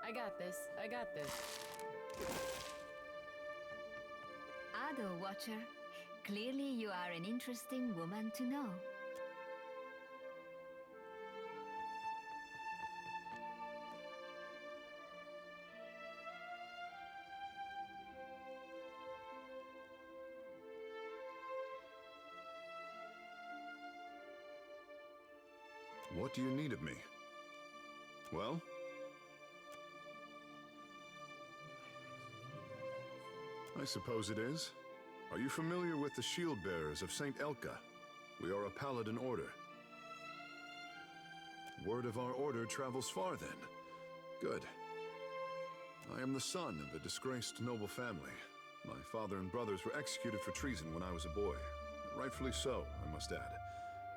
I got this. I got this. Ado, Watcher. Clearly you are an interesting woman to know. What do you need of me? Well? I suppose it is. Are you familiar with the shield bearers of St. Elka? We are a paladin order. Word of our order travels far then. Good. I am the son of a disgraced noble family. My father and brothers were executed for treason when I was a boy. Rightfully so, I must add.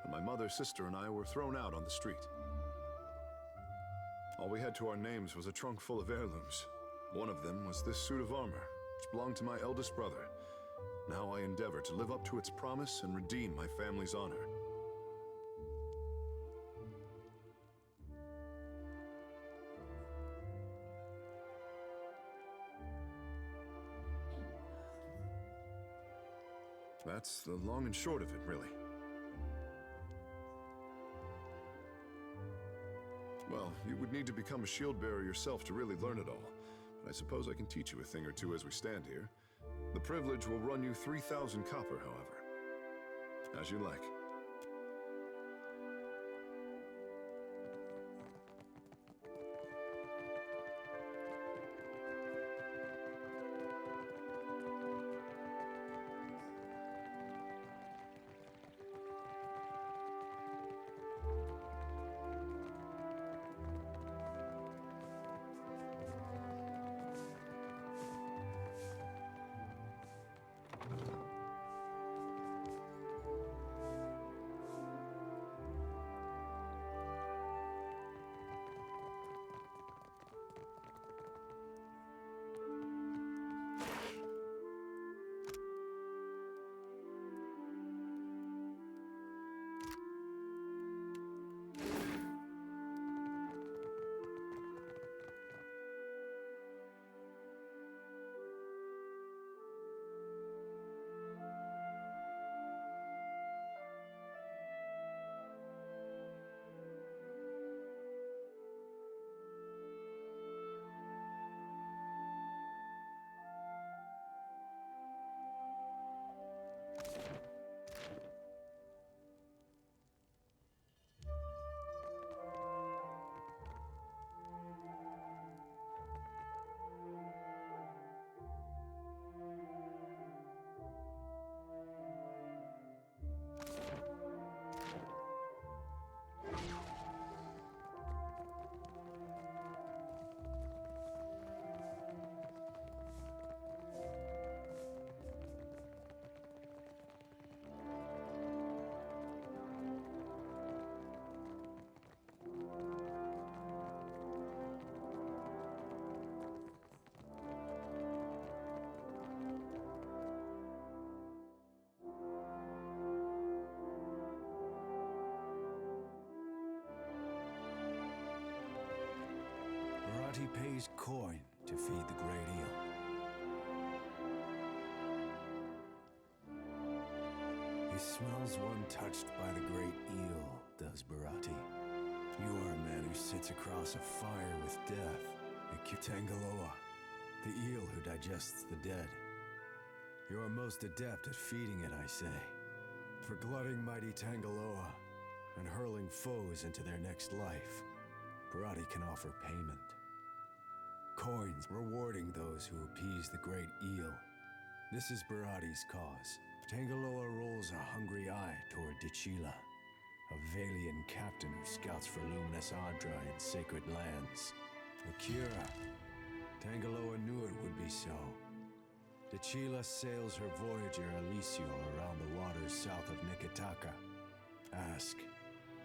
And my mother, sister, and I were thrown out on the street. All we had to our names was a trunk full of heirlooms. One of them was this suit of armor, which belonged to my eldest brother. Now I endeavor to live up to its promise and redeem my family's honor. That's the long and short of it, really. Well, you would need to become a shield bearer yourself to really learn it all. But I suppose I can teach you a thing or two as we stand here. The privilege will run you 3,000 copper, however. As you like. He pays coin to feed the great eel. He smells one touched by the great eel, does Barati. You are a man who sits across a fire with death, a Kitangaloa, the eel who digests the dead. You are most adept at feeding it, I say. For glutting mighty Tangaloa and hurling foes into their next life, Barati can offer payment. Coins rewarding those who appease the great eel. This is Barati's cause. Tangaloa rolls a hungry eye toward Dichila, a Valian captain who scouts for luminous Adra in sacred lands. Akira, Tangaloa knew it would be so. Dichila sails her Voyager Alisio around the waters south of Nikitaka. Ask,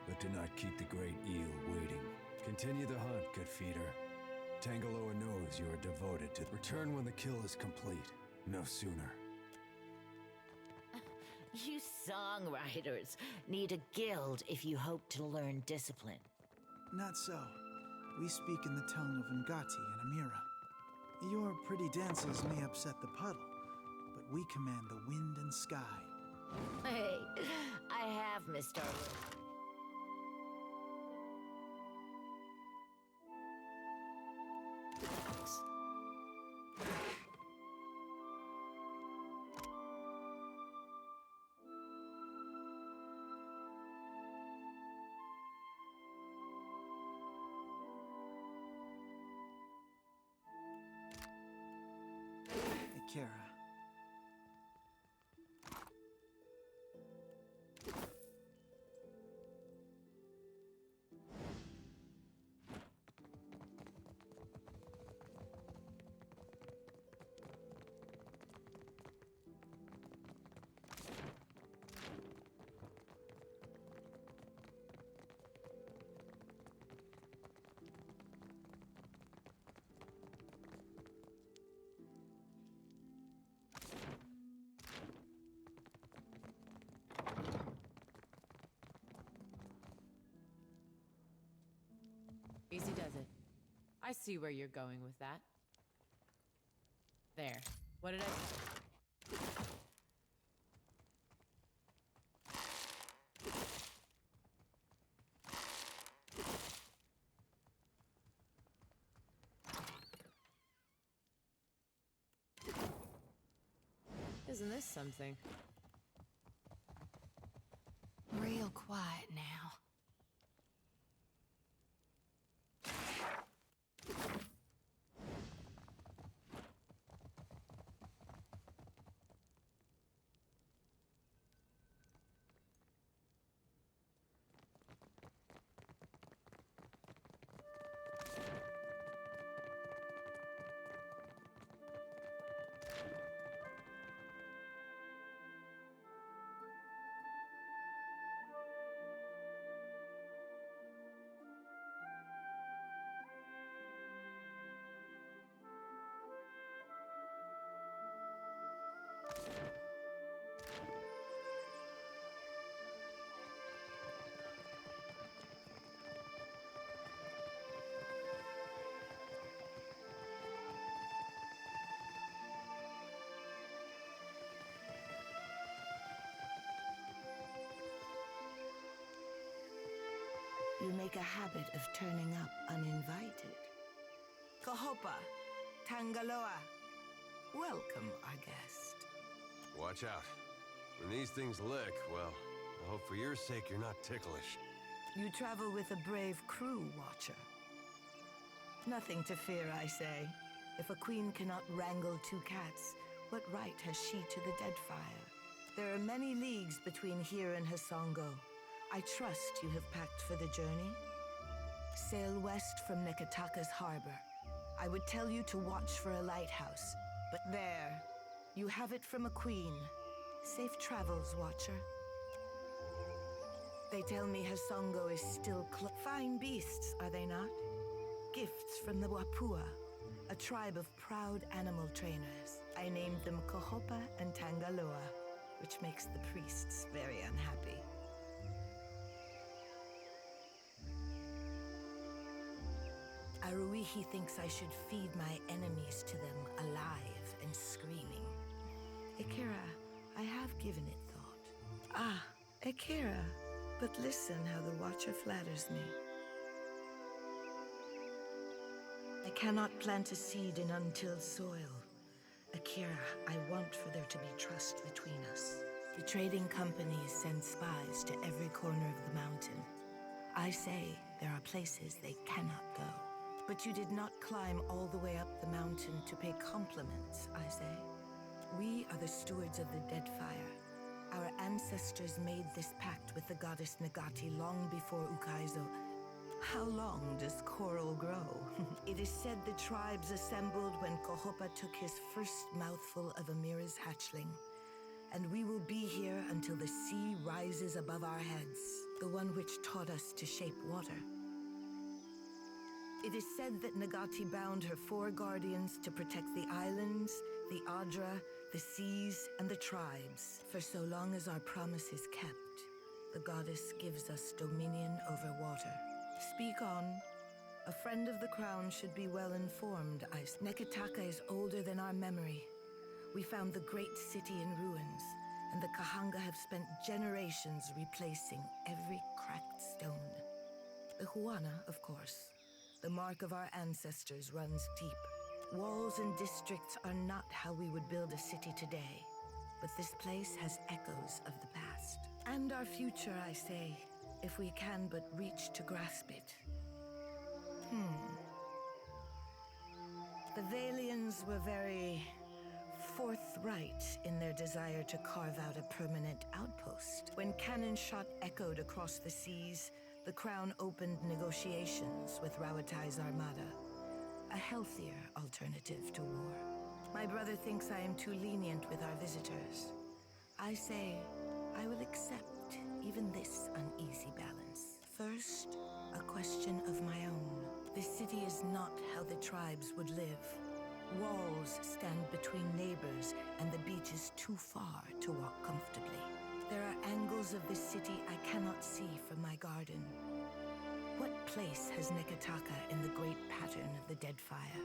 but do not keep the great eel waiting. Continue the hunt, good feeder. Tangaloa knows you are devoted to return when the kill is complete, no sooner. You songwriters need a guild if you hope to learn discipline. Not so. We speak in the tongue of Ngati and Amira. Your pretty dances may upset the puddle, but we command the wind and sky. Hey, I have, Mr. Akira. Easy does it. I see where you're going with that. There. What did I say? Isn't this something? Real quiet now. You make a habit of turning up uninvited. Kahopa, Tangaloa, welcome our guest. Watch out. When these things lick, well, I hope for your sake you're not ticklish. You travel with a brave crew, Watcher. Nothing to fear, I say. If a queen cannot wrangle two cats, what right has she to the Deadfire? There are many leagues between here and Hasongo. I trust you have packed for the journey. Sail west from Nekataka's harbor. I would tell you to watch for a lighthouse, but there, you have it from a queen. Safe travels, Watcher. They tell me Hasongo is still fine beasts, are they not? Gifts from the Wapua, a tribe of proud animal trainers. I named them Kahopa and Tangaloa, which makes the priests very unhappy. Aruihi thinks I should feed my enemies to them alive and screaming. Akira, I have given it thought. Ah, Akira, but listen how the Watcher flatters me. I cannot plant a seed in untilled soil. Akira, I want for there to be trust between us. The trading companies send spies to every corner of the mountain. I say there are places they cannot go. But you did not climb all the way up the mountain to pay compliments, I say. We are the stewards of the Deadfire. Our ancestors made this pact with the goddess Nagati long before Ukaizo. How long does coral grow? It is said the tribes assembled when Kahopa took his first mouthful of Amira's hatchling. And we will be here until the sea rises above our heads, the one which taught us to shape water. It is said that Nagati bound her 4 guardians to protect the islands, the Adra, the seas, and the tribes. For so long as our promise is kept, the goddess gives us dominion over water. Speak on. A friend of the crown should be well informed. Neketaka is older than our memory. We found the great city in ruins, and the Kahanga have spent generations replacing every cracked stone. The Huana, of course. The mark of our ancestors runs deep. Walls and districts are not how we would build a city today, but this place has echoes of the past. And our future, I say, if we can but reach to grasp it. The Valians were very forthright in their desire to carve out a permanent outpost. When cannon shot echoed across the seas, the Crown opened negotiations with Rawatai's armada. A healthier alternative to war. My brother thinks I am too lenient with our visitors. I say I will accept even this uneasy balance. First, a question of my own. This city is not how the tribes would live. Walls stand between neighbors, and the beach is too far to walk comfortably. There are angles of this city I cannot see from my garden. What place has Neketaka in the great pattern of the Deadfire?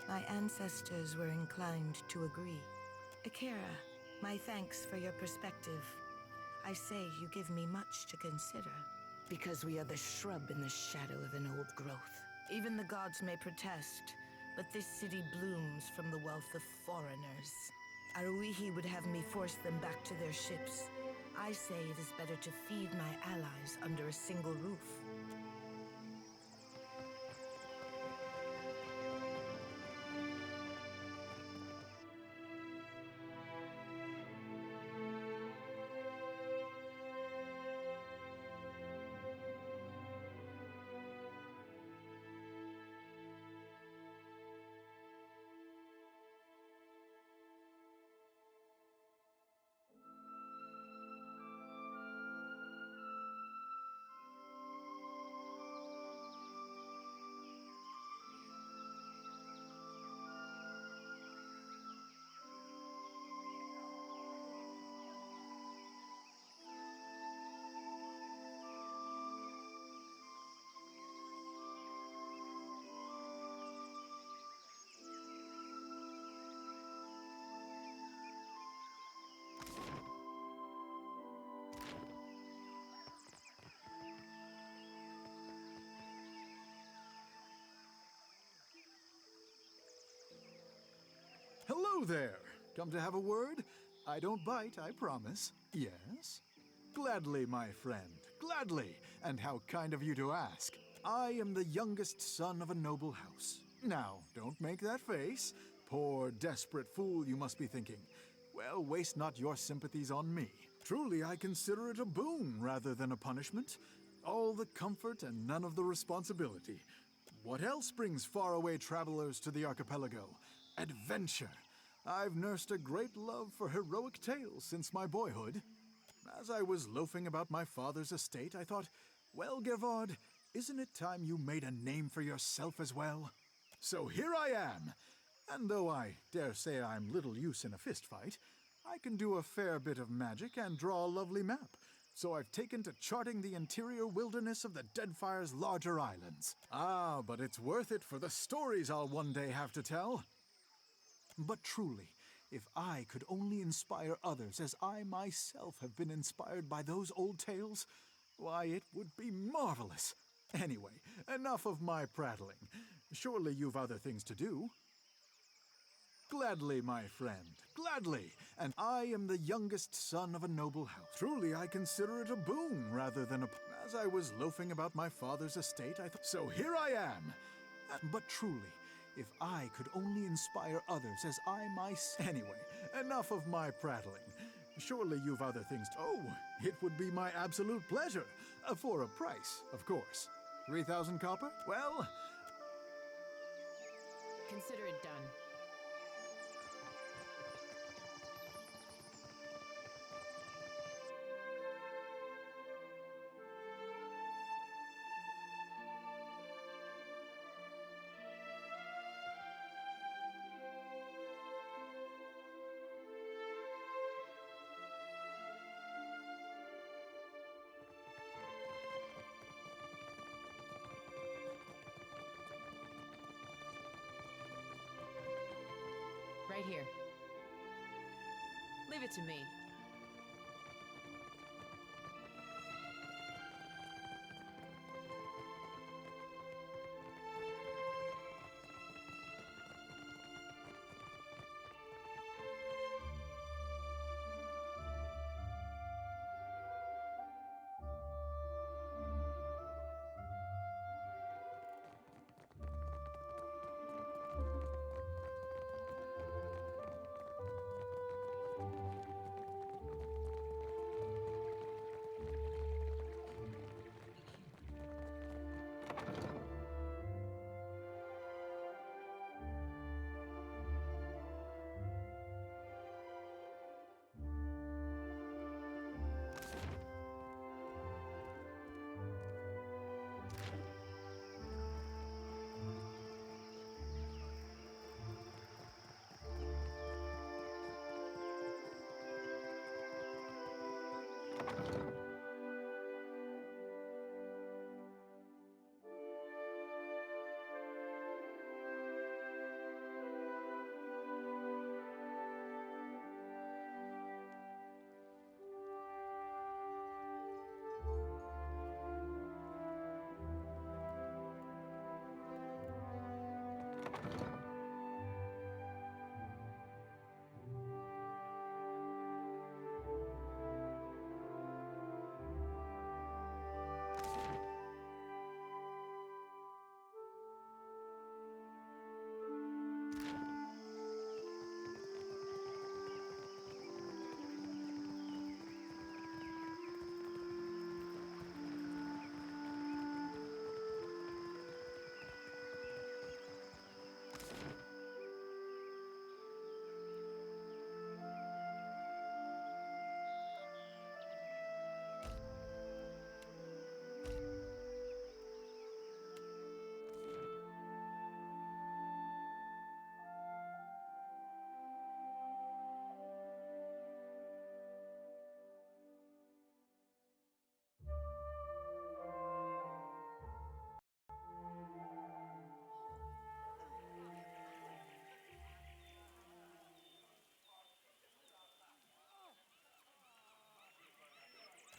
My ancestors were inclined to agree. Akira, my thanks for your perspective. I say you give me much to consider. Because we are the shrub in the shadow of an old growth. Even the gods may protest, but this city blooms from the wealth of foreigners. Aruihi would have me force them back to their ships. I say it is better to feed my allies under a single roof. Hello there! Come to have a word? I don't bite, I promise. Yes? Gladly, my friend, gladly. And how kind of you to ask. I am the youngest son of a noble house. Now, don't make that face. Poor, desperate fool, you must be thinking. Well, waste not your sympathies on me. Truly, I consider it a boon rather than a punishment. All the comfort and none of the responsibility. What else brings faraway travelers to the archipelago? Adventure. I've nursed a great love for heroic tales since my boyhood. As I was loafing about my father's estate, I thought, well, Gervard, isn't it time you made a name for yourself as well? So here I am. And though I dare say I'm little use in a fistfight, I can do a fair bit of magic and draw a lovely map. So I've taken to charting the interior wilderness of the Deadfire's larger islands. Ah, but it's worth it for the stories I'll one day have to tell. But truly, if I could only inspire others as I myself have been inspired by those old tales, why, it would be marvelous. Anyway, enough of my prattling. Surely you've other things to do. Gladly, my friend, gladly. And I am the youngest son of a noble house. Truly, I consider it a boon rather than a... As I was loafing about my father's estate, I thought... So here I am. But truly, if I could only inspire others as I myself... Anyway, enough of my prattling. Surely you've other things to... Oh, it would be my absolute pleasure. For a price, of course. 3,000 copper? Well... Consider it done. Right here. Leave it to me.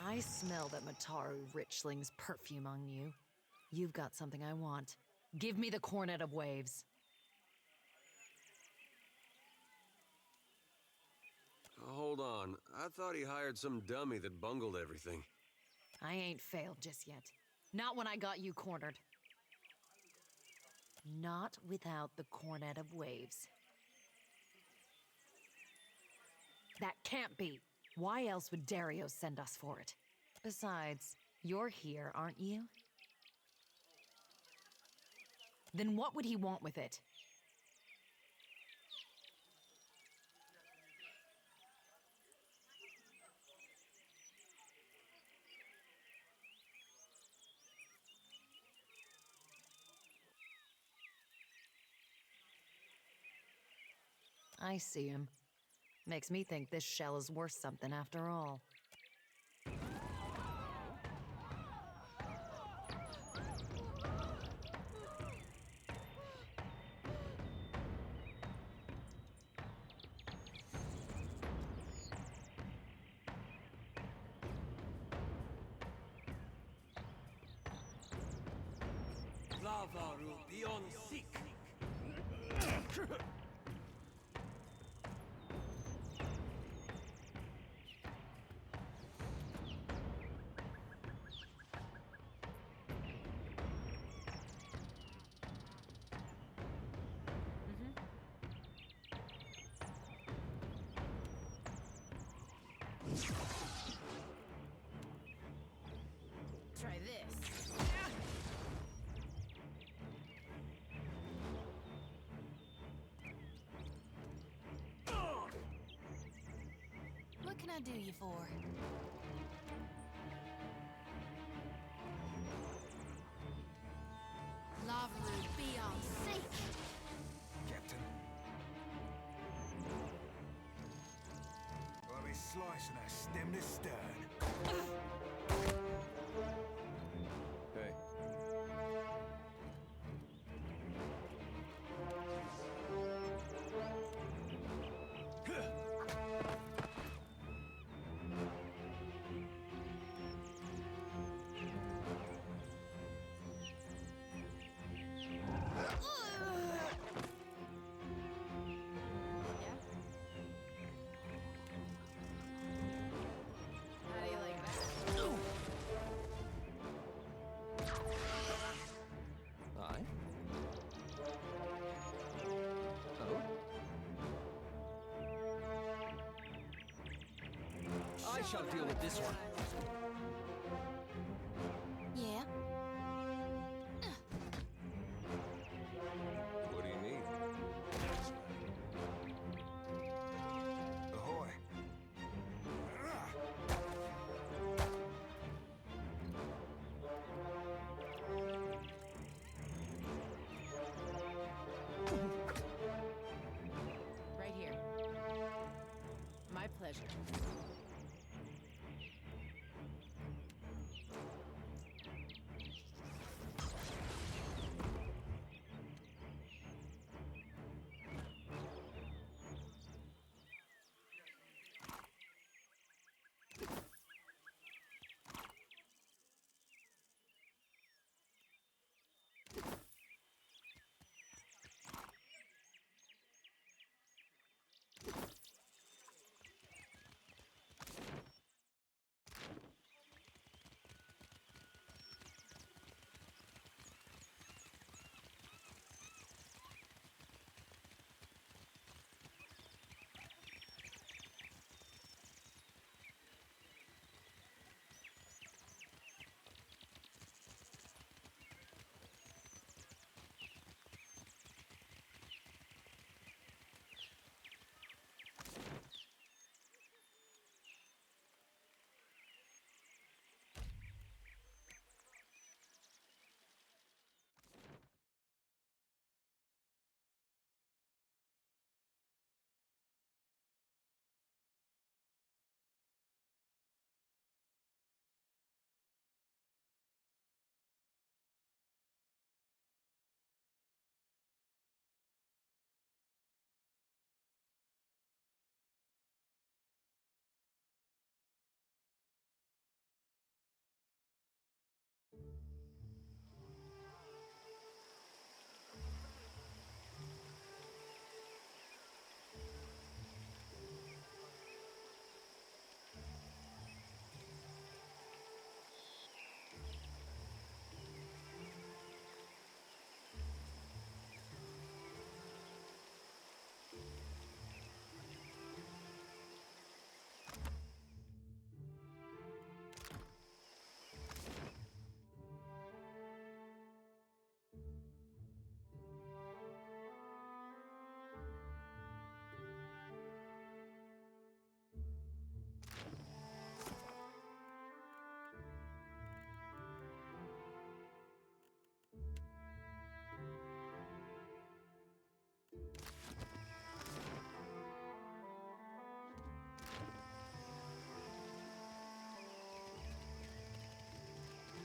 I smell that Mataru Richling's perfume on you. You've got something I want. Give me the Cornet of Waves. Hold on. I thought he hired some dummy that bungled everything. I ain't failed just yet. Not when I got you cornered. Not without the Cornet of Waves. That can't be. Why else would Dario send us for it? Besides, you're here, aren't you? Then what would he want with it? I see him. Makes me think this shell is worth something after all. Lavaru beyond seek. Try this. What can I do you for? Lavaru beyond seek. Captain. I'll be slicing her stem to stern. Hey. shall deal with this one. Yeah? What do you need? Ahoy! Right here. My pleasure.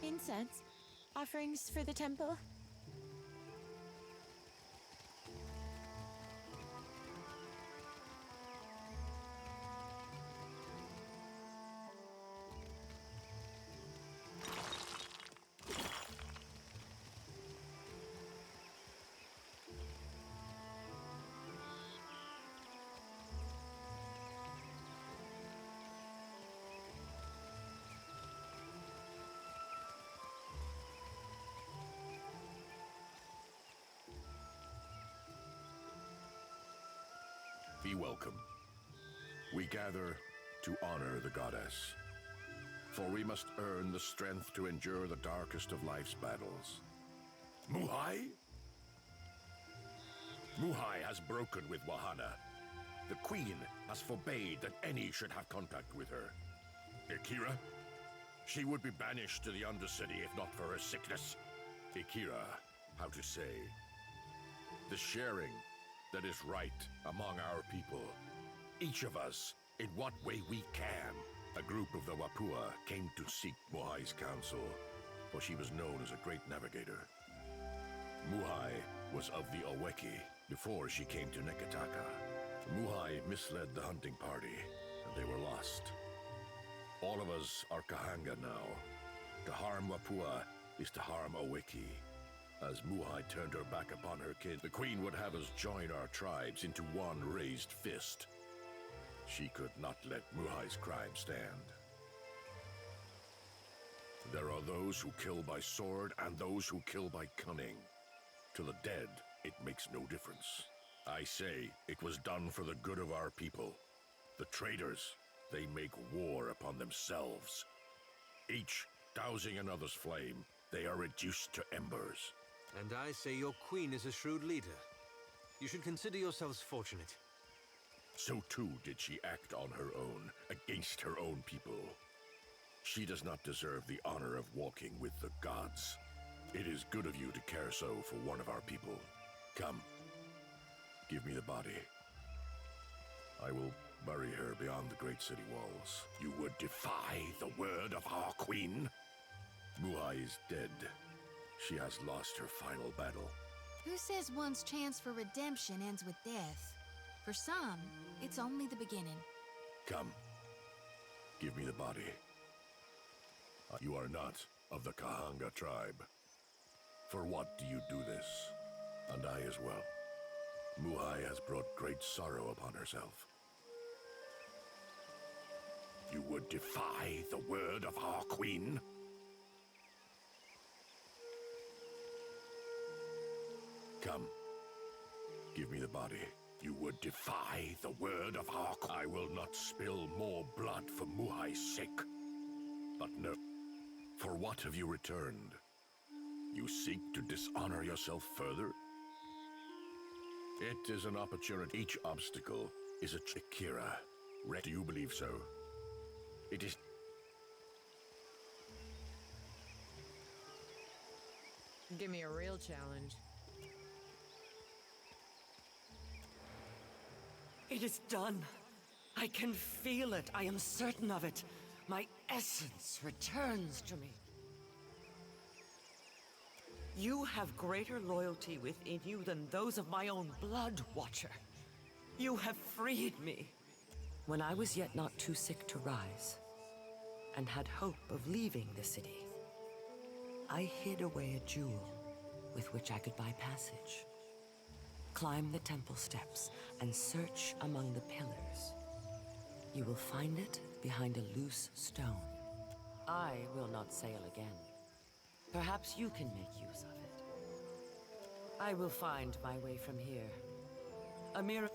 Incense? Offerings for the temple? Be welcome. We gather to honor the goddess, for we must earn the strength to endure the darkest of life's battles. Muhai? Muhai has broken with Wahana. The queen has forbade that any should have contact with her. Akira? She would be banished to the Undercity if not for her sickness. Akira, how to say? The sharing that is right among our people. Each of us, in what way we can. A group of the Wapua came to seek Muhai's counsel, for she was known as a great navigator. Muhai was of the Oweki before she came to Neketaka. Muhai misled the hunting party, and they were lost. All of us are Kahanga now. To harm Wapua is to harm Oweki. As Muhai turned her back upon her kin, the queen would have us join our tribes into one raised fist. She could not let Muhai's crime stand. There are those who kill by sword and those who kill by cunning. To the dead, it makes no difference. I say it was done for the good of our people. The traitors They make war upon themselves. Each dousing another's flame, they are reduced to embers. And I say your queen is a shrewd leader. You should consider yourselves fortunate. So too did she act on her own, against her own people. She does not deserve the honor of walking with the gods. It is good of you to care so for one of our people. Come, give me the body. I will bury her beyond the great city walls. You would defy the word of our queen? Muhai is dead. She has lost her final battle. Who says one's chance for redemption ends with death? For some, it's only the beginning. Come, give me the body. You are not of the Kahanga tribe. For what do you do this? And I as well. Muhai has brought great sorrow upon herself. You would defy the word of our queen? Come, give me the body. You would defy the word of our queen. I will not spill more blood for Muhai's sake. But no, for what have you returned? You seek to dishonor yourself further? It is an opportunity. Each obstacle is a Akira. Do you believe so? It is... Give me a real challenge. It is done. I can feel it. I am certain of it. My essence returns to me. You have greater loyalty within you than those of my own blood, Watcher. You have freed me. When I was yet not too sick to rise, and had hope of leaving the city, I hid away a jewel with which I could buy passage. Climb the temple steps and search among the pillars. You will find it behind a loose stone. I will not sail again. Perhaps you can make use of it. I will find my way from here. A mirror.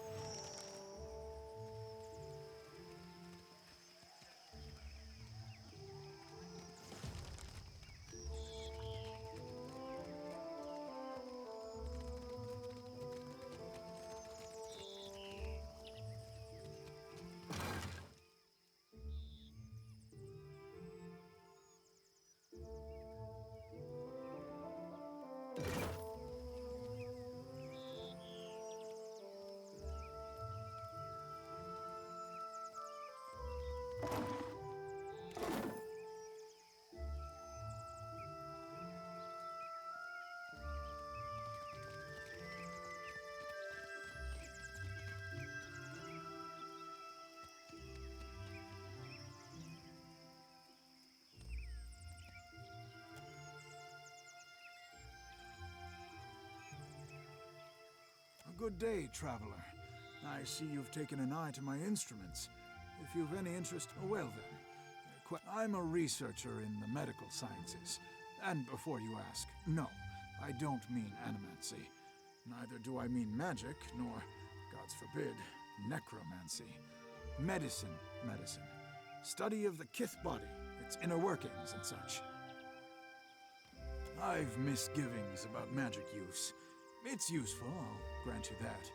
Good day, traveler. I see you've taken an eye to my instruments. If you've any interest, well then. I'm a researcher in the medical sciences. And before you ask, no, I don't mean animancy. Neither do I mean magic, nor, gods forbid, necromancy. Medicine. Study of the Kith body, its inner workings and such. I've misgivings about magic use. It's useful, I'll grant you that.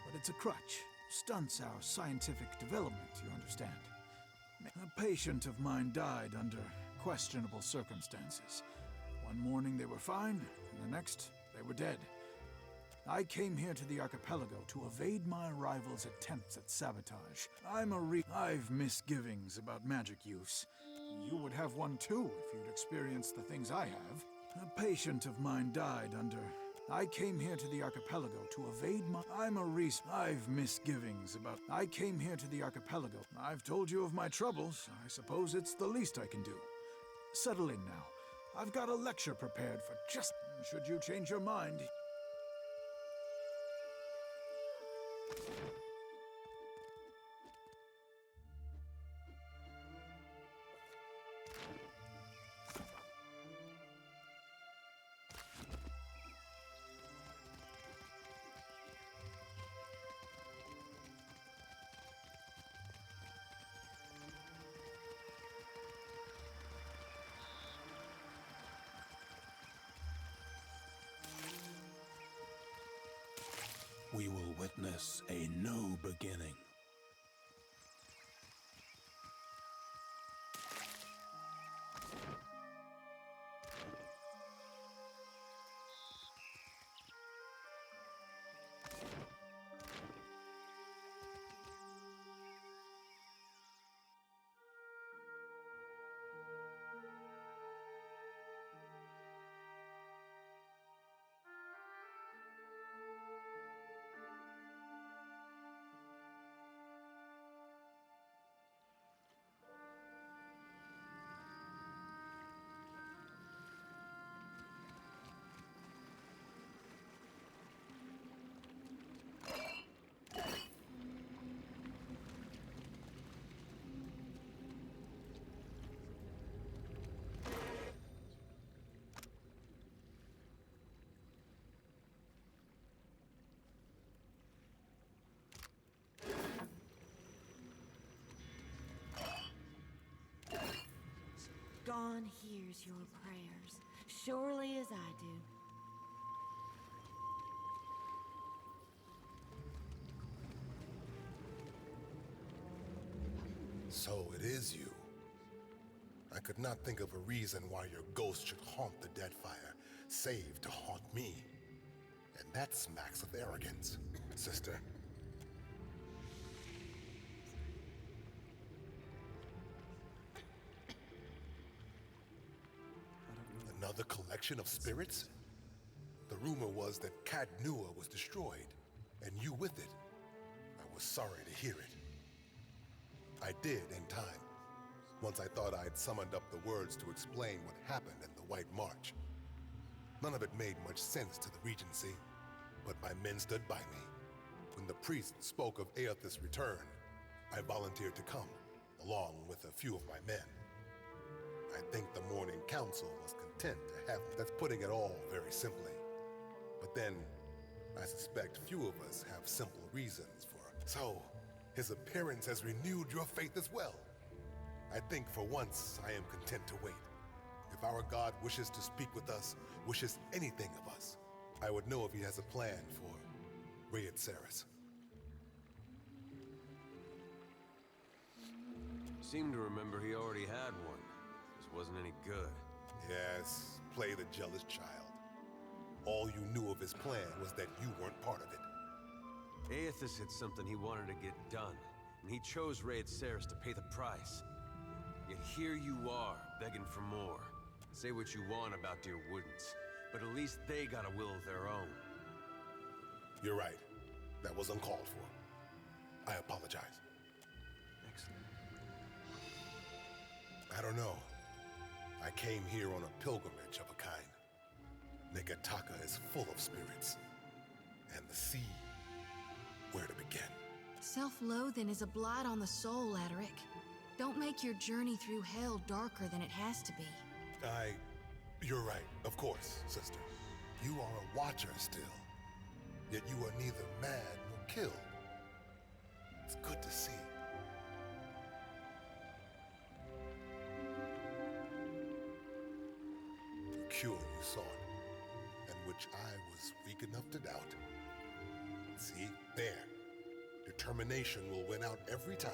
But it's a crutch. Stunts our scientific development, you understand. A patient of mine died under questionable circumstances. One morning they were fine, and the next they were dead. I came here to the archipelago to evade my rival's attempts at sabotage. I've misgivings about magic use. You would have one too if you'd experienced the things I have. A patient of mine died under... I came here to the archipelago to evade my... I've misgivings about... I came here to the archipelago. I've told you of my troubles. I suppose it's the least I can do. Settle in now. I've got a lecture prepared for just... Should you change your mind... we will witness a new beginning. Dawn hears your prayers, surely as I do. So it is you. I could not think of a reason why your ghost should haunt the Deadfire, save to haunt me. And that smacks of arrogance, sister. Another collection of spirits? The rumor was that Cat Nua was destroyed, and you with it. I was sorry to hear it. I did in time, once I thought I'd summoned up the words to explain what happened in the White March. None of it made much sense to the Regency, but my men stood by me. When the priest spoke of Aethys' return, I volunteered to come, along with a few of my men. I think the Morning Council was content to have me. That's putting it all very simply. But then, I suspect few of us have simple reasons for it. So, his appearance has renewed your faith as well. I think for once I am content to wait. If our God wishes to speak with us, wishes anything of us, I would know if he has a plan for Rayet-Saris. Seem to remember he already had one. Just wasn't any good. Yes, play the jealous child. All you knew of his plan was that you weren't part of it. Aethys had something he wanted to get done, and he chose Rayet-Saris to pay the price. Yet here you are, begging for more. Say what you want about dear Woodens, but at least they got a will of their own. You're right. That was uncalled for. I apologize. Excellent. I don't know. I came here on a pilgrimage of a kind. Negataka is full of spirits. And the sea, where to begin? Self-loathing is a blight on the soul, Adaric. Don't make your journey through hell darker than it has to be. You're right, of course, sister. You are a watcher still. Yet you are neither mad nor killed. It's good to see. The cure you sought, and which I was weak enough to doubt. See, there. Determination will win out every time.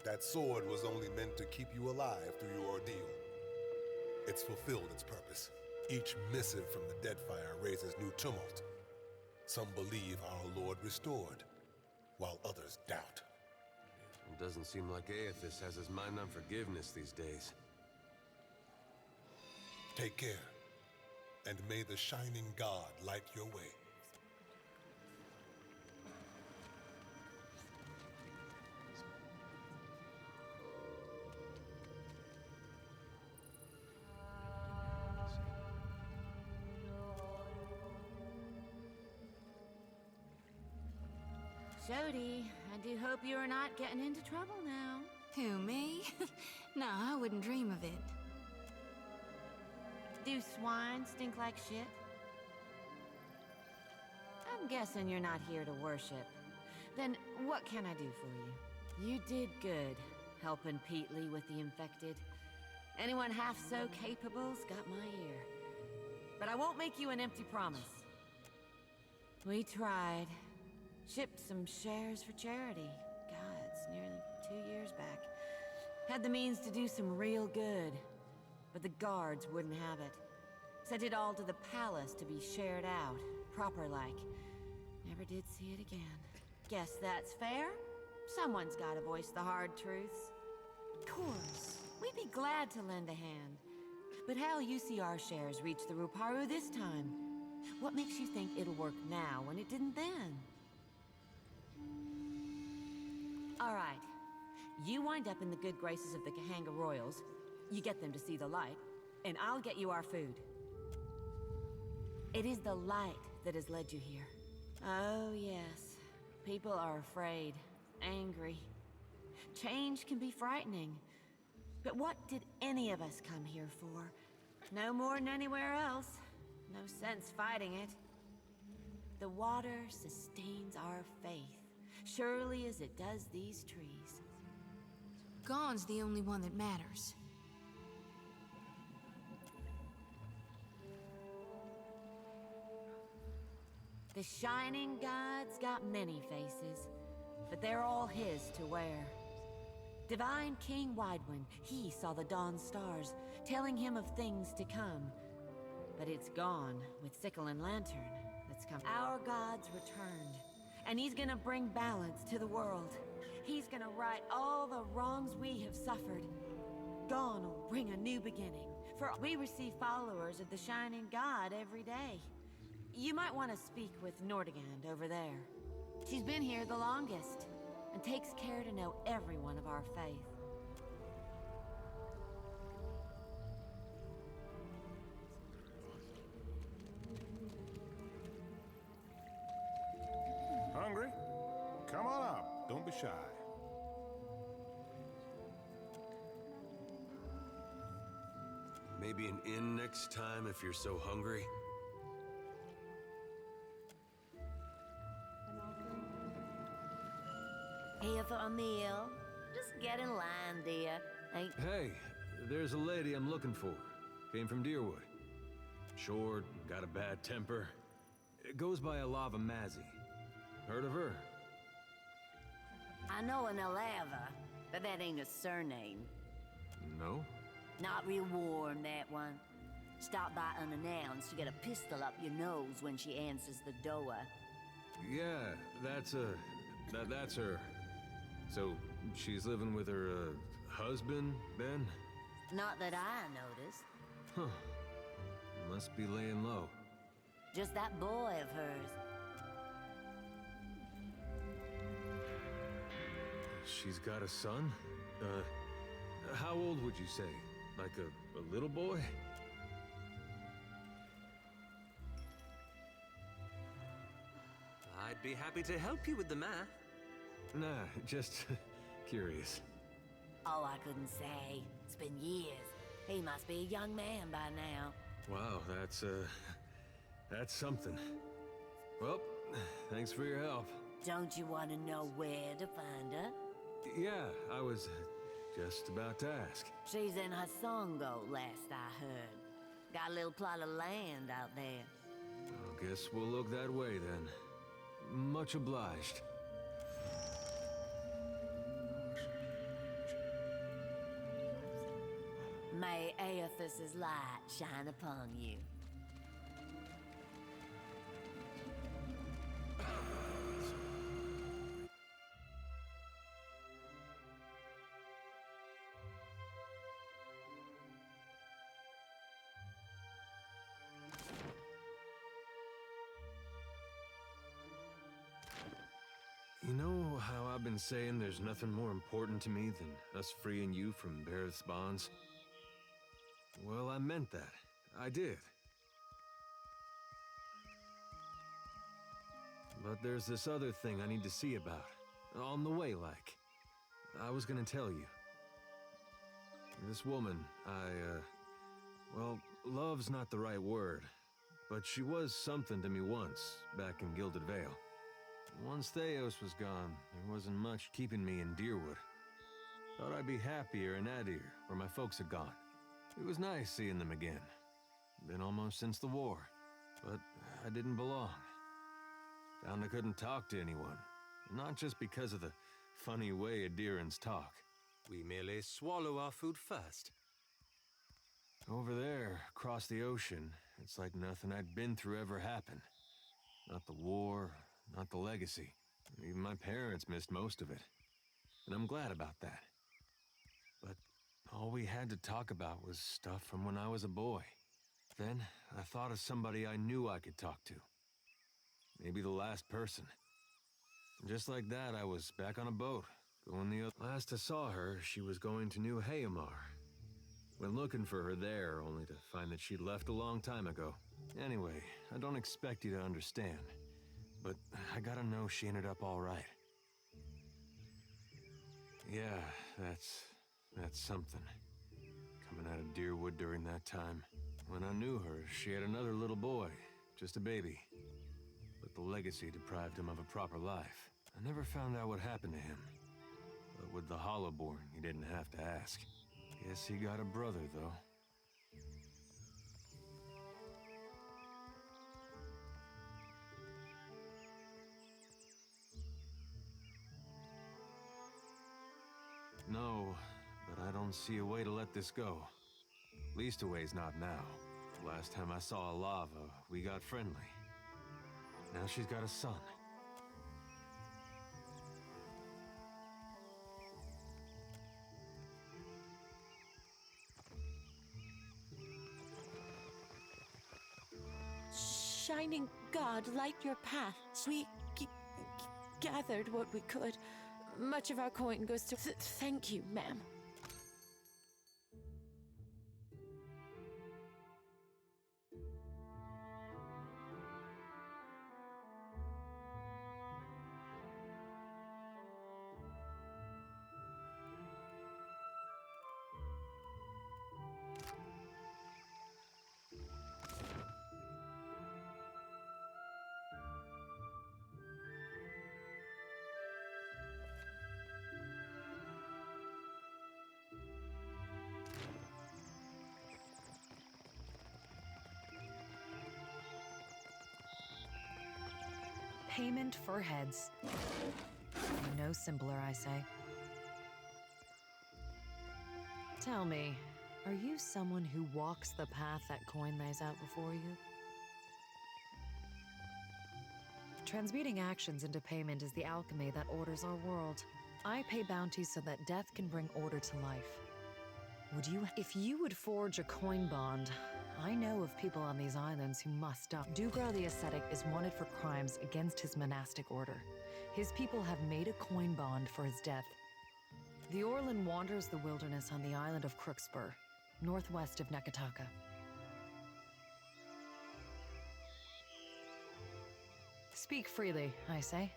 That sword was only meant to keep you alive through your ordeal. It's fulfilled its purpose. Each missive from the Deadfire raises new tumult. Some believe our Lord restored, while others doubt. It doesn't seem like Aethys has his mind on forgiveness these days. Take care, and may the Shining God light your way. Jody, I do hope you are not getting into trouble now. Who, me? No, I wouldn't dream of it. Do swine stink like shit? I'm guessing you're not here to worship. Then what can I do for you? You did good, helping Peatley with the infected. Anyone half so capable's got my ear. But I won't make you an empty promise. We tried, Shipped some shares for charity. God, it's nearly 2 years back. Had the means to do some real good, but the guards wouldn't have it. Sent it all to the palace to be shared out, proper-like. Never did see it again. Guess that's fair? Someone's gotta voice the hard truths. Of course, we'd be glad to lend a hand. But how'll UCR shares reach the Ruparu this time? What makes you think it'll work now when it didn't then? All right. You wind up in the good graces of the Kahanga Royals, you get them to see the light, and I'll get you our food. It is the light that has led you here. Oh, yes. People are afraid, angry. Change can be frightening. But what did any of us come here for? No more than anywhere else. No sense fighting it. The water sustains our faith, surely as it does these trees. Gon's the only one that matters. The Shining God's got many faces, but they're all his to wear. Divine King Widewind, he saw the dawn stars, telling him of things to come. But it's gone with Sickle and Lantern that's come. Our God's returned, and he's gonna bring balance to the world. He's gonna right all the wrongs we have suffered. Dawn will bring a new beginning, for we receive followers of the Shining God every day. You might want to speak with Nordegand over there. She's been here the longest, and takes care to know everyone of our faith. Hungry? Come on up. Don't be shy. Maybe an inn next time if you're so hungry. Here for a meal? Just get in line, dear. Hey, there's a lady I'm looking for. Came from Deerwood. Short, got a bad temper. It goes by Alava Mazzy. Heard of her? I know an Alava, but that ain't a surname. No? Not real warm, that one. Stop by unannounced, you get a pistol up your nose when she answers the door. Yeah, that's her. So, she's living with her, husband, then? Not that I noticed. Huh. Must be laying low. Just that boy of hers. She's got a son? How old would you say? Like a little boy? I'd be happy to help you with the math. Nah, just curious. Oh, I couldn't say. It's been years. He must be a young man by now. Wow, that's something. Well, thanks for your help. Don't you want to know where to find her? Yeah, I was just about to ask. She's in Hasongo, last I heard. Got a little plot of land out there. I guess we'll look that way then. Much obliged. May Aethys's light shine upon you. You know how I've been saying there's nothing more important to me than us freeing you from Bareth's bonds? Well, I meant that. I did. But there's this other thing I need to see about. On the way, like. I was gonna tell you. This woman, well, love's not the right word. But she was something to me once, back in Gilded Vale. Once Theos was gone, there wasn't much keeping me in Deerwood. Thought I'd be happier in Adir, where my folks had gone. It was nice seeing them again. Been almost since the war, but I didn't belong. Found I couldn't talk to anyone. Not just because of the funny way Adirans talk. We merely swallow our food first. Over there, across the ocean, it's like nothing I'd been through ever happened. Not the war, not the legacy. Even my parents missed most of it. And I'm glad about that. But all we had to talk about was stuff from when I was a boy. Then, I thought of somebody I knew I could talk to. Maybe the last person. And just like that, I was back on a boat, going the other... Last I saw her, she was going to New Hayamar. Went looking for her there, only to find that she'd left a long time ago. Anyway, I don't expect you to understand, but I gotta know she ended up all right. Yeah, that's something. Coming out of Deerwood during that time. When I knew her, she had another little boy, just a baby. But the legacy deprived him of a proper life. I never found out what happened to him. But with the Hollowborn, you didn't have to ask. Guess he got a brother, though. No, but I don't see a way to let this go. Least a way's not now. Last time I saw Alava, we got friendly. Now she's got a son. Shining God, light your path. We gathered what we could. Much of our coin goes to... Thank you, ma'am. Payment for heads. No simpler, I say. Tell me, are you someone who walks the path that coin lays out before you? Transmuting actions into payment is the alchemy that orders our world. I pay bounties so that death can bring order to life. If you would forge a coin bond, I know of people on these islands who must die. Dugra the Ascetic is wanted for crimes against his monastic order. His people have made a coin bond for his death. The Orlan wanders the wilderness on the island of Crookspur, northwest of Nekataka. Speak freely, I say.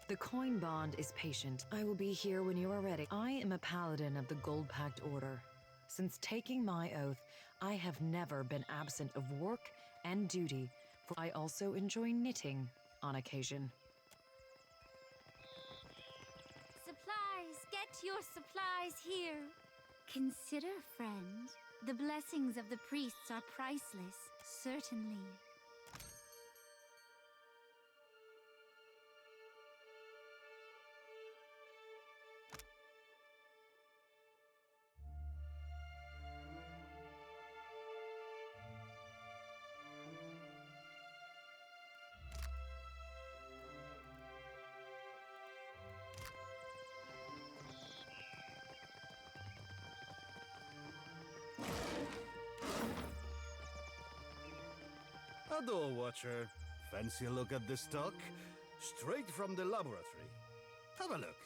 The coin bond is patient. I will be here when you are ready. I am a paladin of the Gold Pact Order. Since taking my oath, I have never been absent of work and duty, for I also enjoy knitting on occasion. Supplies! Get your supplies here! Consider, friend. The blessings of the priests are priceless, certainly. Hello, Watcher. Fancy a look at this stock? Straight from the laboratory. Have a look.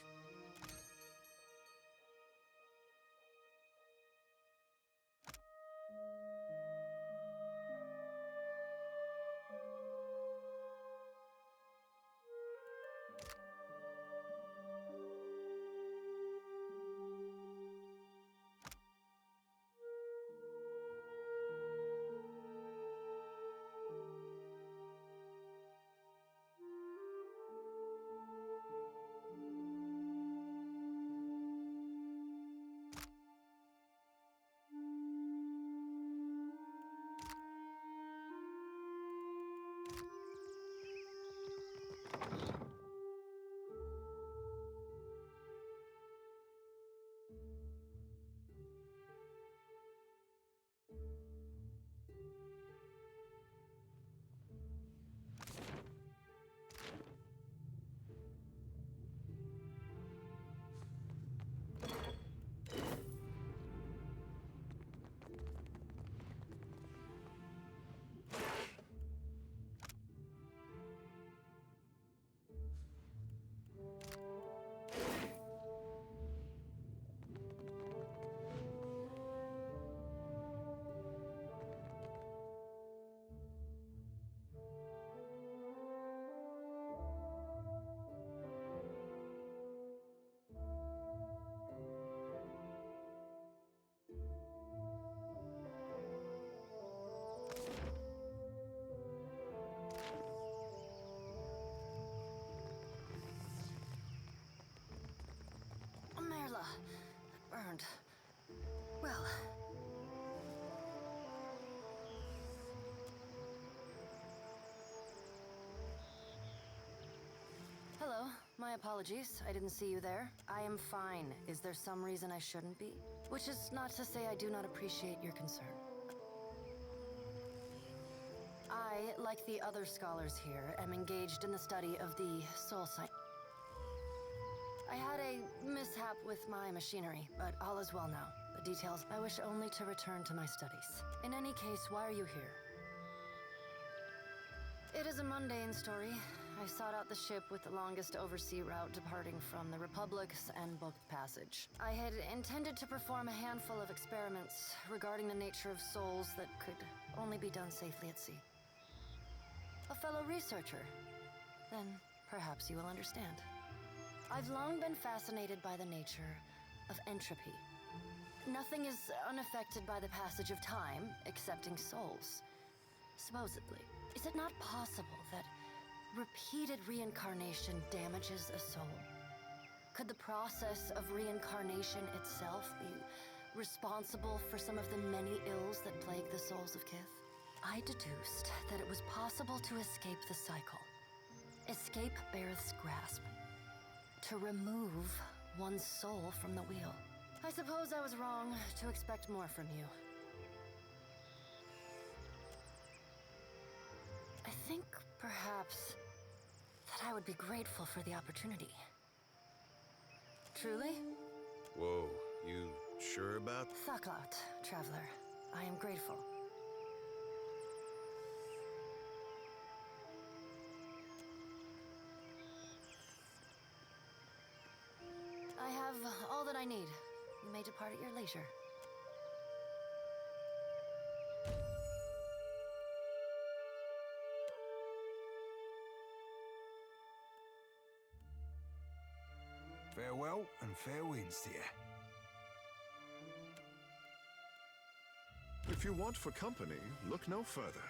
learned. Well... Hello. My apologies. I didn't see you there. I am fine. Is there some reason I shouldn't be? Which is not to say I do not appreciate your concern. I, like the other scholars here, am engaged in the study of the soul science. I had a mishap with my machinery, but all is well now. The details, I wish only to return to my studies. In any case, why are you here? It is a mundane story. I sought out the ship with the longest oversea route departing from the Republics and booked passage. I had intended to perform a handful of experiments regarding the nature of souls that could only be done safely at sea. A fellow researcher? Then perhaps you will understand. I've long been fascinated by the nature of entropy. Nothing is unaffected by the passage of time, excepting souls. Supposedly. Is it not possible that repeated reincarnation damages a soul? Could the process of reincarnation itself be responsible for some of the many ills that plague the souls of Kith? I deduced that it was possible to escape the cycle, escape Bareth's grasp, to remove one's soul from the wheel. I suppose I was wrong to expect more from you. I think, perhaps, that I would be grateful for the opportunity. Truly? Whoa, you sure about? Thaklat, traveler. I am grateful. I have all that I need. You may depart at your leisure. Farewell and fair winds to you. If you want for company, look no further.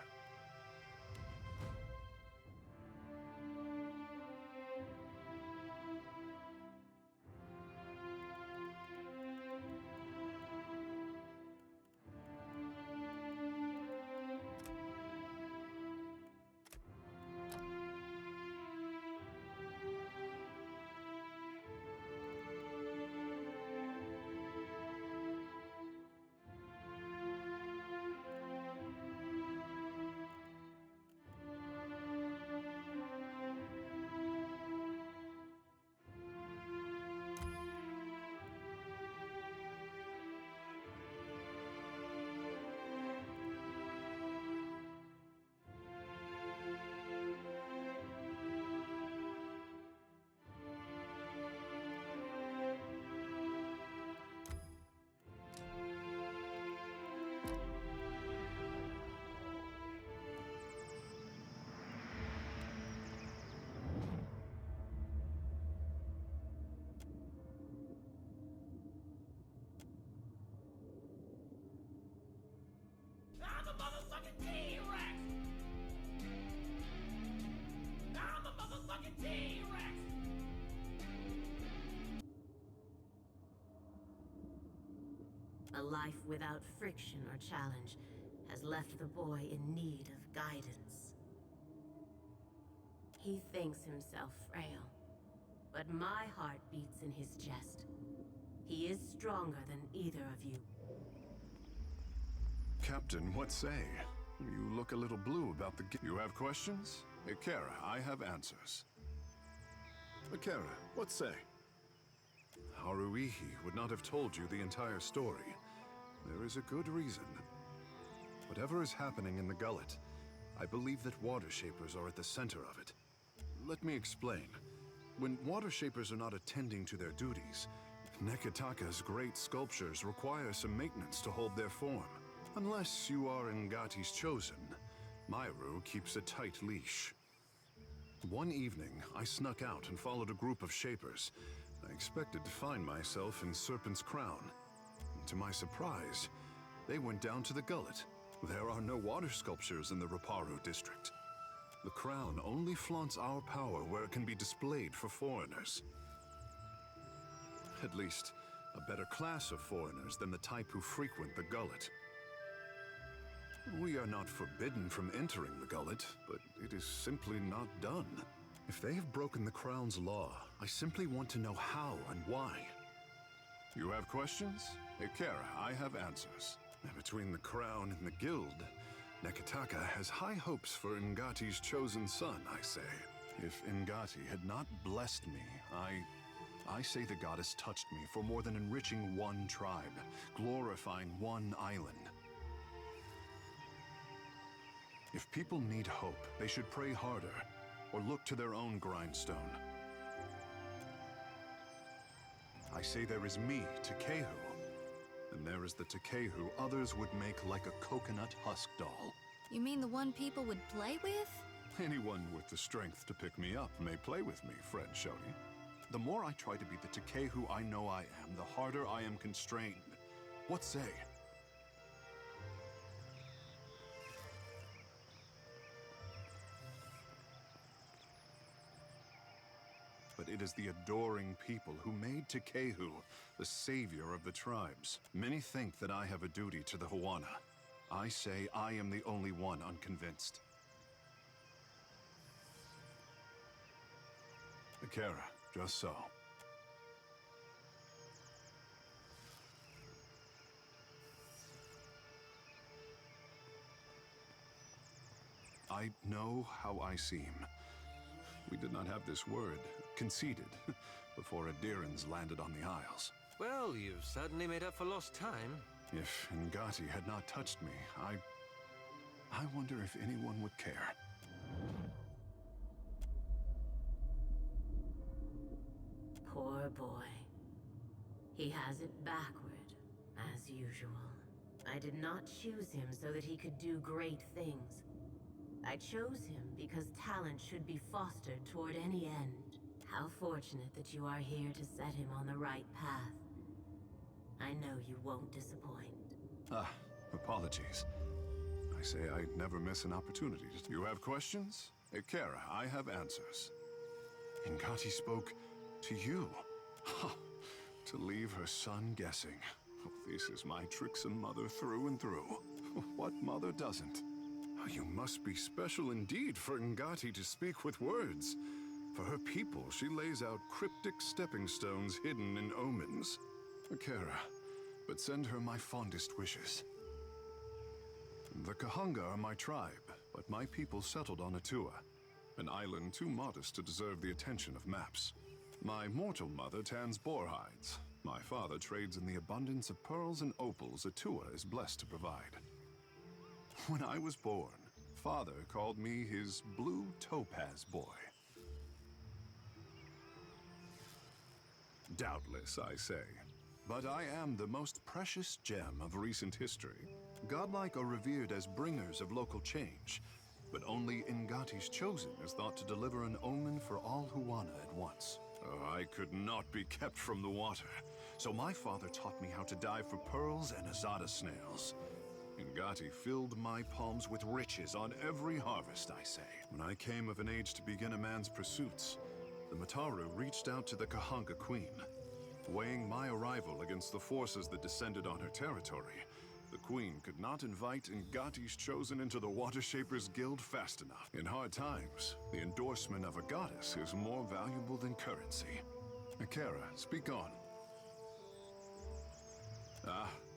I'm a motherfucking T-Rex! I'm a motherfucking T-Rex! A life without friction or challenge has left the boy in need of guidance. He thinks himself frail, but my heart beats in his chest. He is stronger than either of you. Captain, what say? You look a little blue about the... You have questions? Ikera, I have answers. Ikera, what say? Haruihi would not have told you the entire story. There is a good reason. Whatever is happening in the gullet, I believe that water shapers are at the center of it. Let me explain. When water shapers are not attending to their duties, Nekataka's great sculptures require some maintenance to hold their form. Unless you are Ngati's chosen, Myru keeps a tight leash. One evening, I snuck out and followed a group of shapers. I expected to find myself in Serpent's Crown. To my surprise, they went down to the gullet. There are no water sculptures in the Reparo district. The crown only flaunts our power where it can be displayed for foreigners. At least, a better class of foreigners than the type who frequent the gullet. We are not forbidden from entering the gullet, but it is simply not done. If they have broken the Crown's law, I simply want to know how and why. You have questions? Ikera, I have answers. And between the Crown and the Guild, Nekataka has high hopes for Ngati's chosen son, I say. If Ngati had not blessed me, I say the goddess touched me for more than enriching one tribe, glorifying one island. If people need hope, they should pray harder, or look to their own grindstone. I say there is me, Takehu, and there is the Takehu others would make like a coconut husk doll. You mean the one people would play with? Anyone with the strength to pick me up may play with me, friend Shodi. The more I try to be the Takehu I know I am, the harder I am constrained. What say? But it is the adoring people who made Takehu the savior of the tribes. Many think that I have a duty to the Huana. I say I am the only one unconvinced. Ikera, just so. I know how I seem. We did not have this word conceded before Adirans landed on the Isles. Well, you've certainly made up for lost time. If Ngati had not touched me, I wonder if anyone would care. Poor boy. He has it backward, as usual. I did not choose him so that he could do great things. I chose him because talent should be fostered toward any end. How fortunate that you are here to set him on the right path. I know you won't disappoint. Apologies. I say I'd never miss an opportunity. You have questions? Ikera, I have answers. Ngati spoke to you. To leave her son guessing. This is my tricksome mother through and through. What mother doesn't? You must be special indeed for Ngati to speak with words. For her people, she lays out cryptic stepping stones hidden in omens. Ikera, but send her my fondest wishes. The Kahunga are my tribe, but my people settled on Atua, an island too modest to deserve the attention of maps. My mortal mother tans boar hides. My father trades in the abundance of pearls and opals Atua is blessed to provide. When I was born, Father called me his blue topaz boy. Doubtless, I say. But I am the most precious gem of recent history. Godlike are revered as bringers of local change, but only Ngati's chosen is thought to deliver an omen for all Huana at once. I could not be kept from the water, so my father taught me how to dive for pearls and azada snails. Ngati filled my palms with riches on every harvest, I say. When I came of an age to begin a man's pursuits, the Mataru reached out to the Kahanga Queen. Weighing my arrival against the forces that descended on her territory, the Queen could not invite Ngati's chosen into the Watershapers Guild fast enough. In hard times, the endorsement of a goddess is more valuable than currency. Ikera, speak on.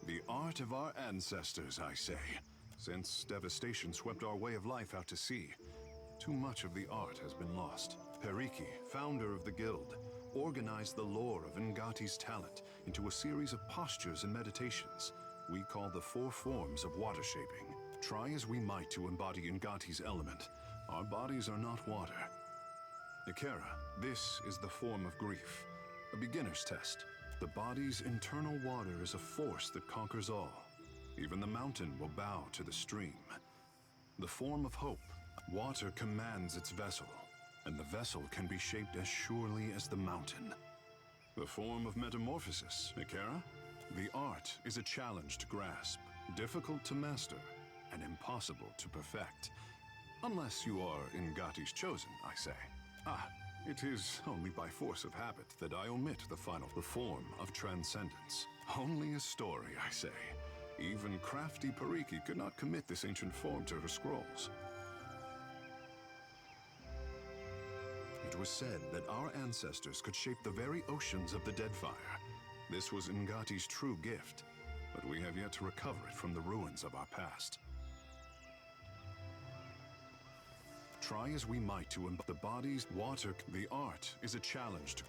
The art of our ancestors, I say. Since devastation swept our way of life out to sea, too much of the art has been lost. Periki, founder of the guild, organized the lore of Ngati's talent into a series of postures and meditations we call the 4 forms of water shaping. Try as we might to embody Ngati's element, our bodies are not water. Ikera, this is the form of grief, a beginner's test. The body's internal water is a force that conquers all. Even the mountain will bow to the stream. The form of hope, water commands its vessel, and the vessel can be shaped as surely as the mountain. The form of metamorphosis, Ikera? The art is a challenge to grasp, difficult to master, and impossible to perfect. Unless you are Ngati's chosen, I say. It is only by force of habit that I omit the form of transcendence. Only a story, I say. Even crafty Pariki could not commit this ancient form to her scrolls. It was said that our ancestors could shape the very oceans of the Deadfire. This was Ngati's true gift, but we have yet to recover it from the ruins of our past. Try as we might to embody the body's water, the art is a challenge to...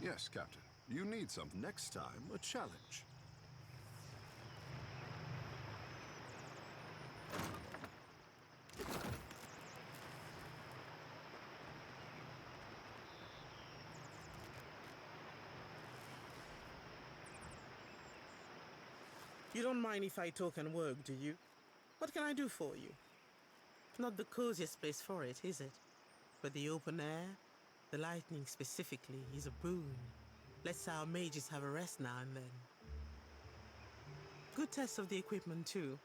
Yes, Captain. You need some. Next time, a challenge. You don't mind if I talk and work, do you? What can I do for you? Not the coziest place for it, is it? But the open air, the lightning specifically, is a boon. Lets our mages have a rest now and then. Good test of the equipment too.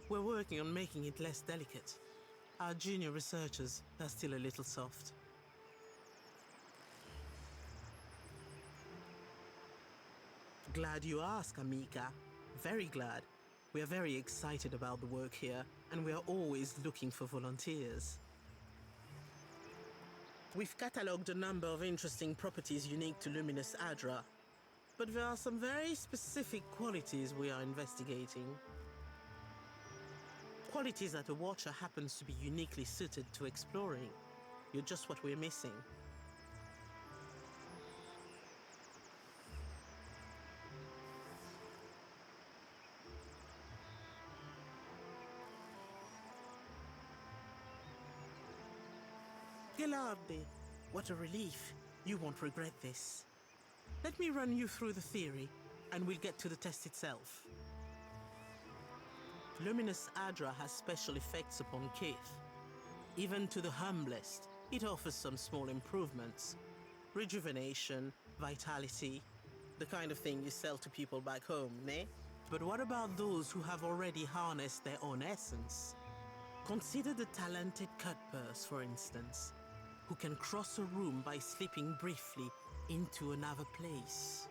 We're working on making it less delicate. Our junior researchers are still a little soft. Glad you ask, Amica. Very glad. We are very excited about the work here, and we are always looking for volunteers. We've catalogued a number of interesting properties unique to Luminous Adra, but there are some very specific qualities we are investigating. Qualities that a Watcher happens to be uniquely suited to exploring. You're just what we're missing. Gelardi, what a relief. You won't regret this. Let me run you through the theory, and we'll get to the test itself. Luminous Adra has special effects upon Kith. Even to the humblest, it offers some small improvements. Rejuvenation, vitality, the kind of thing you sell to people back home, ne? But what about those who have already harnessed their own essence? Consider the talented Cutpurse, for instance, who can cross a room by slipping briefly into another place.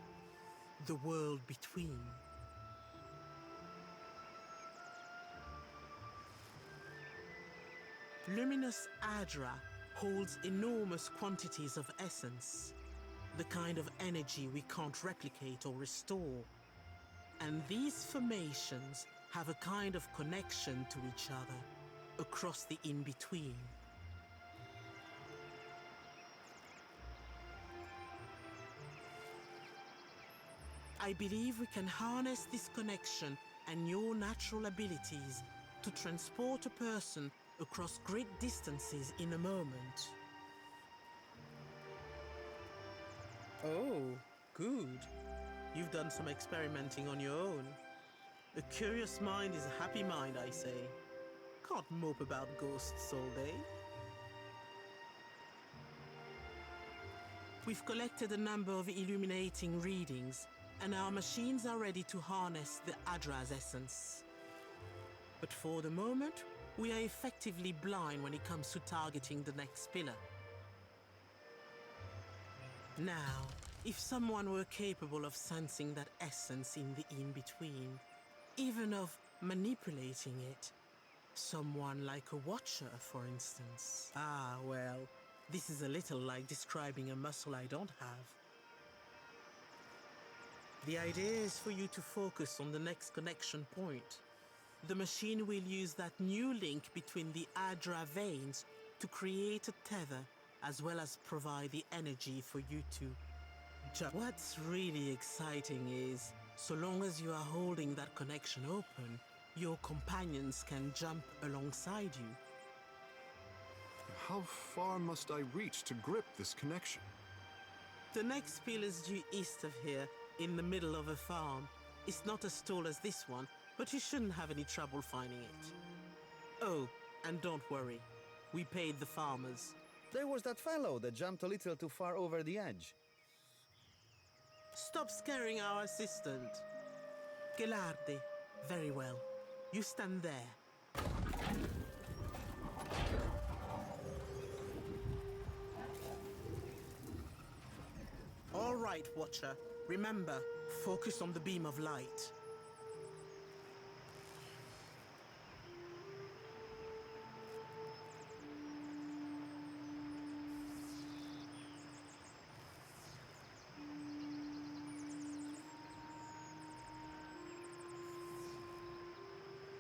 The world between. Luminous Adra holds enormous quantities of essence, the kind of energy we can't replicate or restore. And these formations have a kind of connection to each other across the in-between. I believe we can harness this connection and your natural abilities to transport a person across great distances in a moment. Oh, good. You've done some experimenting on your own. A curious mind is a happy mind, I say. Can't mope about ghosts all day. We've collected a number of illuminating readings, and our machines are ready to harness the Adra's essence. But for the moment, we are effectively blind when it comes to targeting the next pillar. Now, if someone were capable of sensing that essence in the in-between, even of manipulating it, someone like a watcher, for instance. Ah, well, this is a little like describing a muscle I don't have. The idea is for you to focus on the next connection point. The machine will use that new link between the Adra veins to create a tether, as well as provide the energy for you to jump. What's really exciting is, so long as you are holding that connection open, your companions can jump alongside you. How far must I reach to grip this connection? The next pillar's due east of here, in the middle of a farm. It's not as tall as this one, but you shouldn't have any trouble finding it. Oh, and don't worry. We paid the farmers. There was that fellow that jumped a little too far over the edge. Stop scaring our assistant. Gelardi. Very well. You stand there. All right, Watcher. Remember, focus on the beam of light.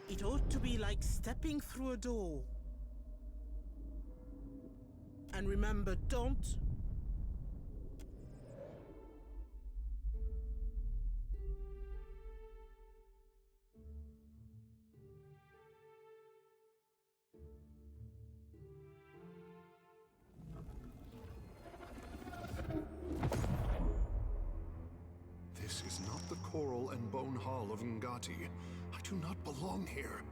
It ought to be like stepping through a door. And remember, don't... This is not the Coral and Bone Hall of Ngati. I do not belong here.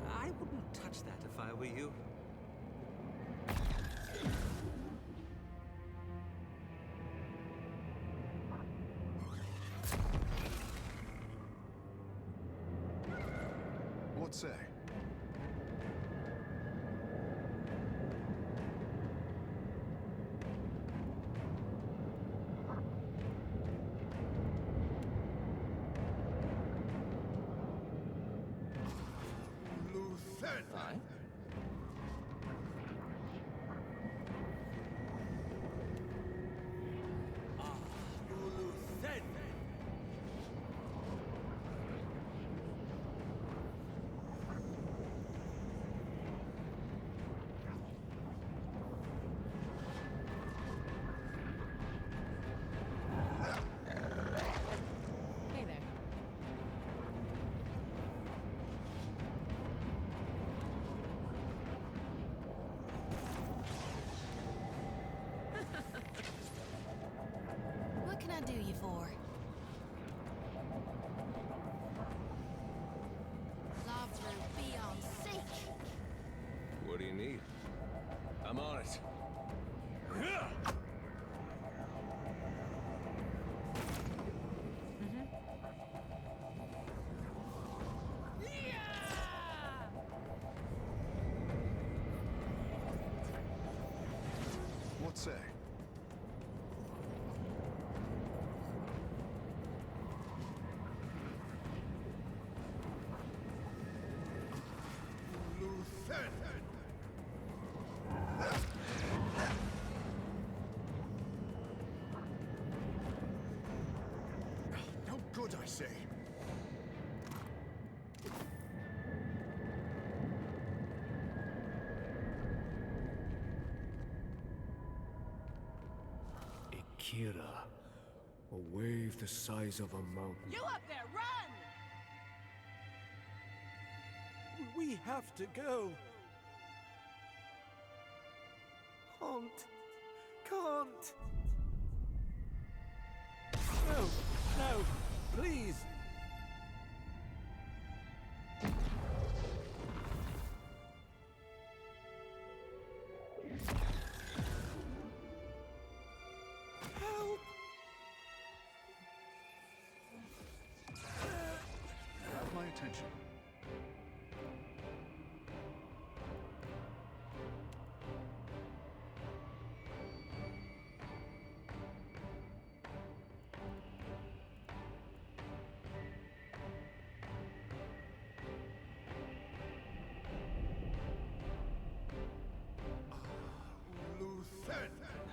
I wouldn't touch that if I were you. What say? Hey there. What can I do you for? Lavro, be on sake. What do you need? I'm on it. What say? No good, I say. Kira. A wave the size of a mountain. You up there, run! We have to go. Can't. No, please. Help! Have my attention.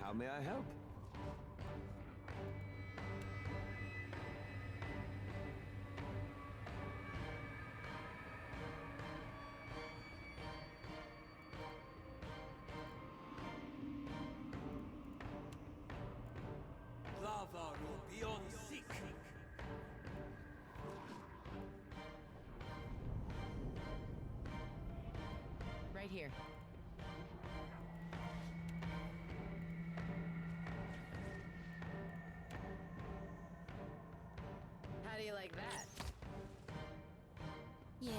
How may I help? Lava will be on seek. Right here. How do you like that? Yeah?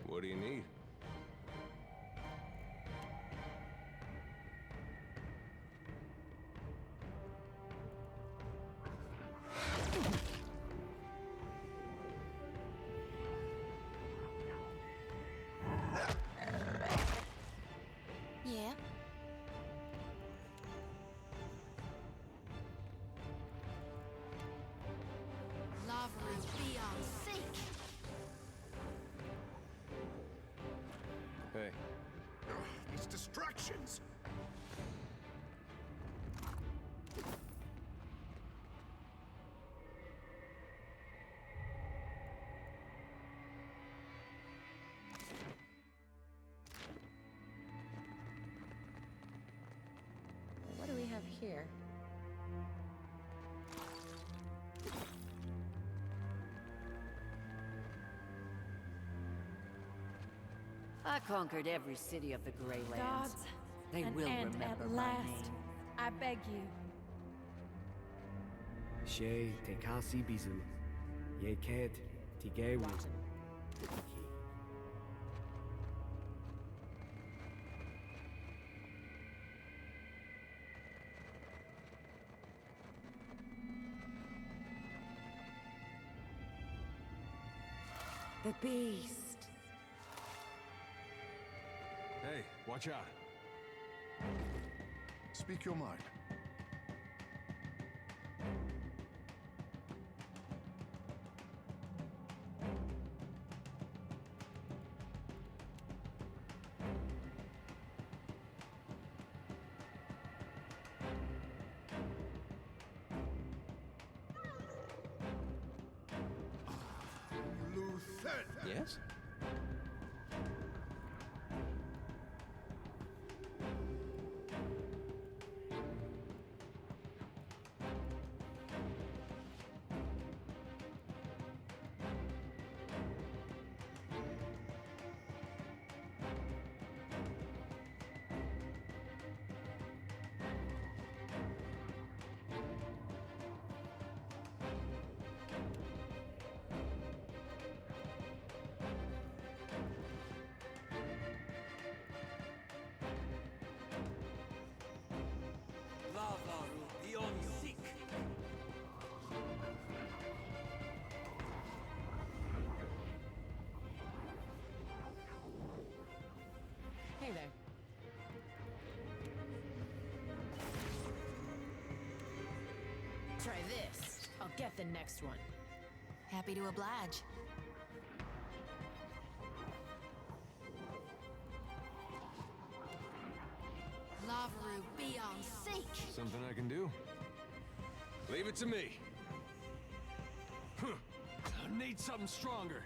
What do you need? Yeah? Lava is beyond seek. Hey. These distractions! What do we have here? I conquered every city of the Greylands. Gods, They an will end remember at my last. name. I beg you. She te kasi bizu. Ye ket tigewu. The beast. Hey, watch out. Speak your mind. Yes? Lava will be on seek. Hey there. Try this. I'll get the next one. Happy to oblige. Lavaru beyond seek. Something I can do? Leave it to me. I need something stronger.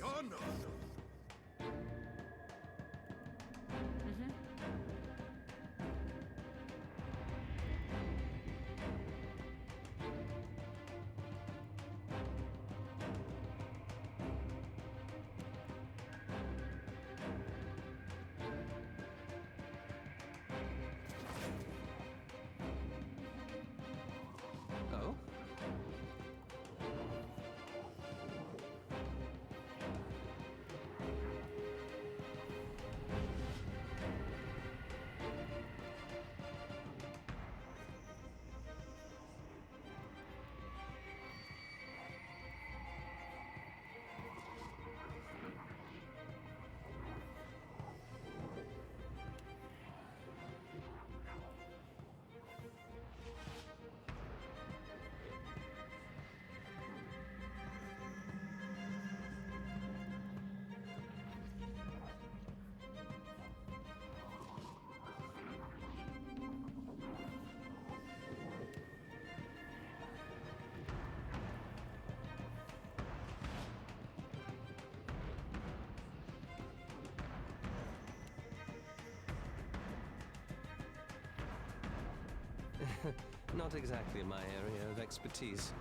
honor. Oh? Not exactly my area of expertise.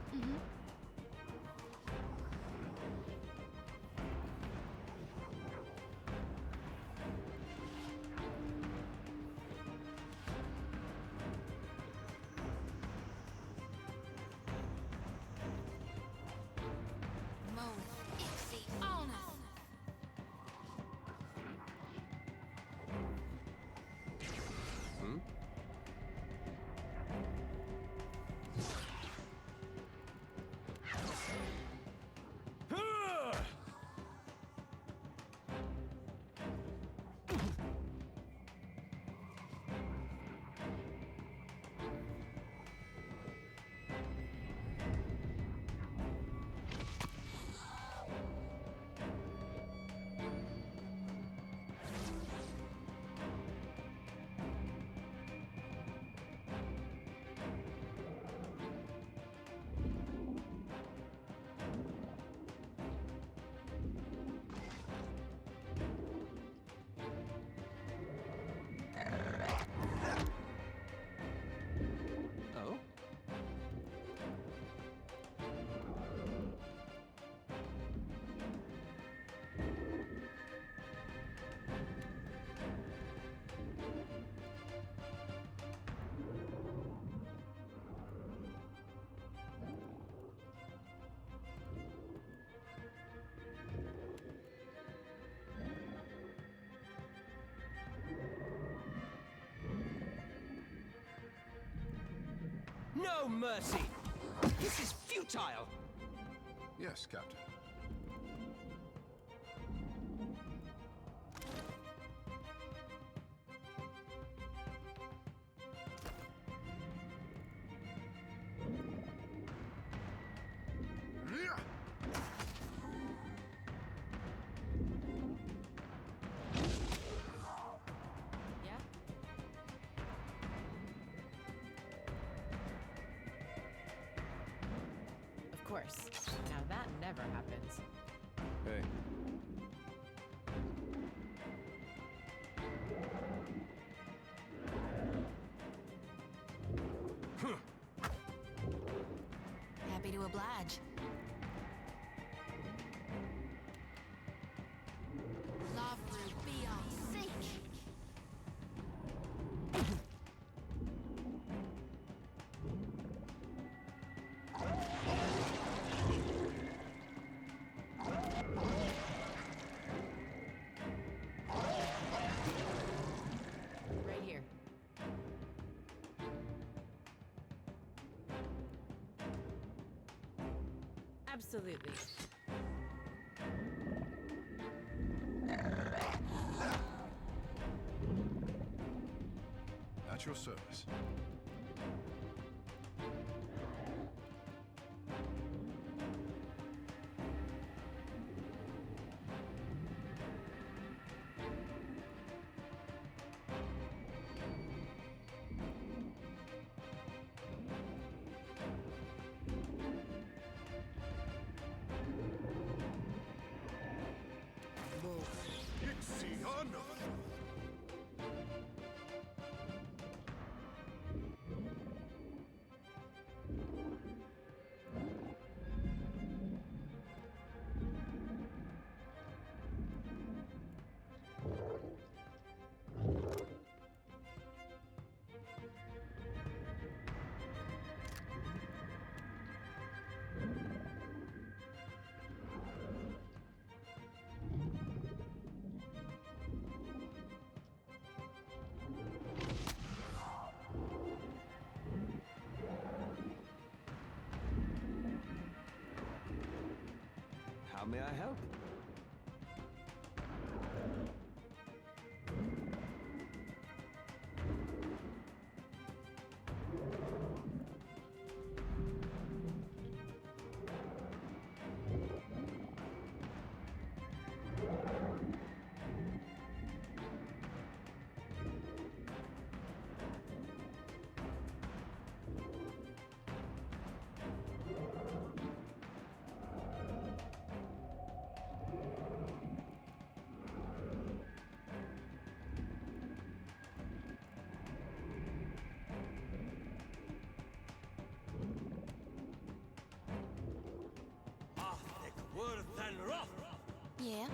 Oh? No mercy! This is futile! Yes, Captain. Of course. Now that never happens. Hey. Happy to oblige. Lavru, be on seek. Right here. Absolutely. At your service. Storono! How may I help? Yeah?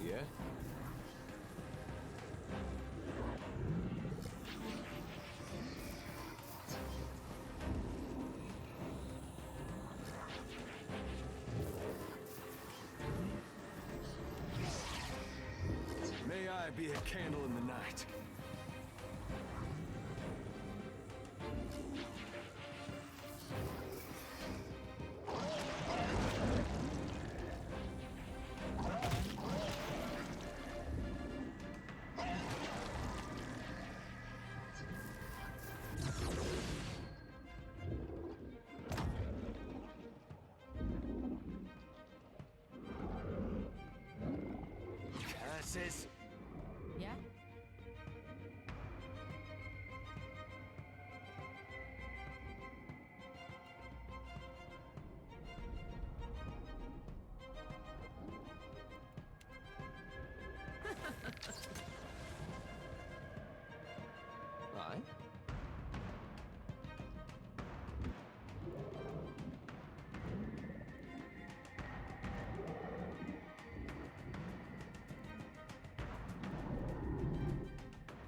Yeah? May I be a candle in the night. Curses! Yeah? Aye?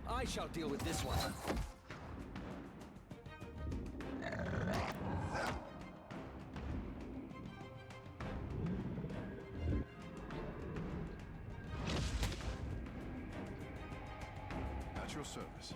I shall deal with this one. At your service.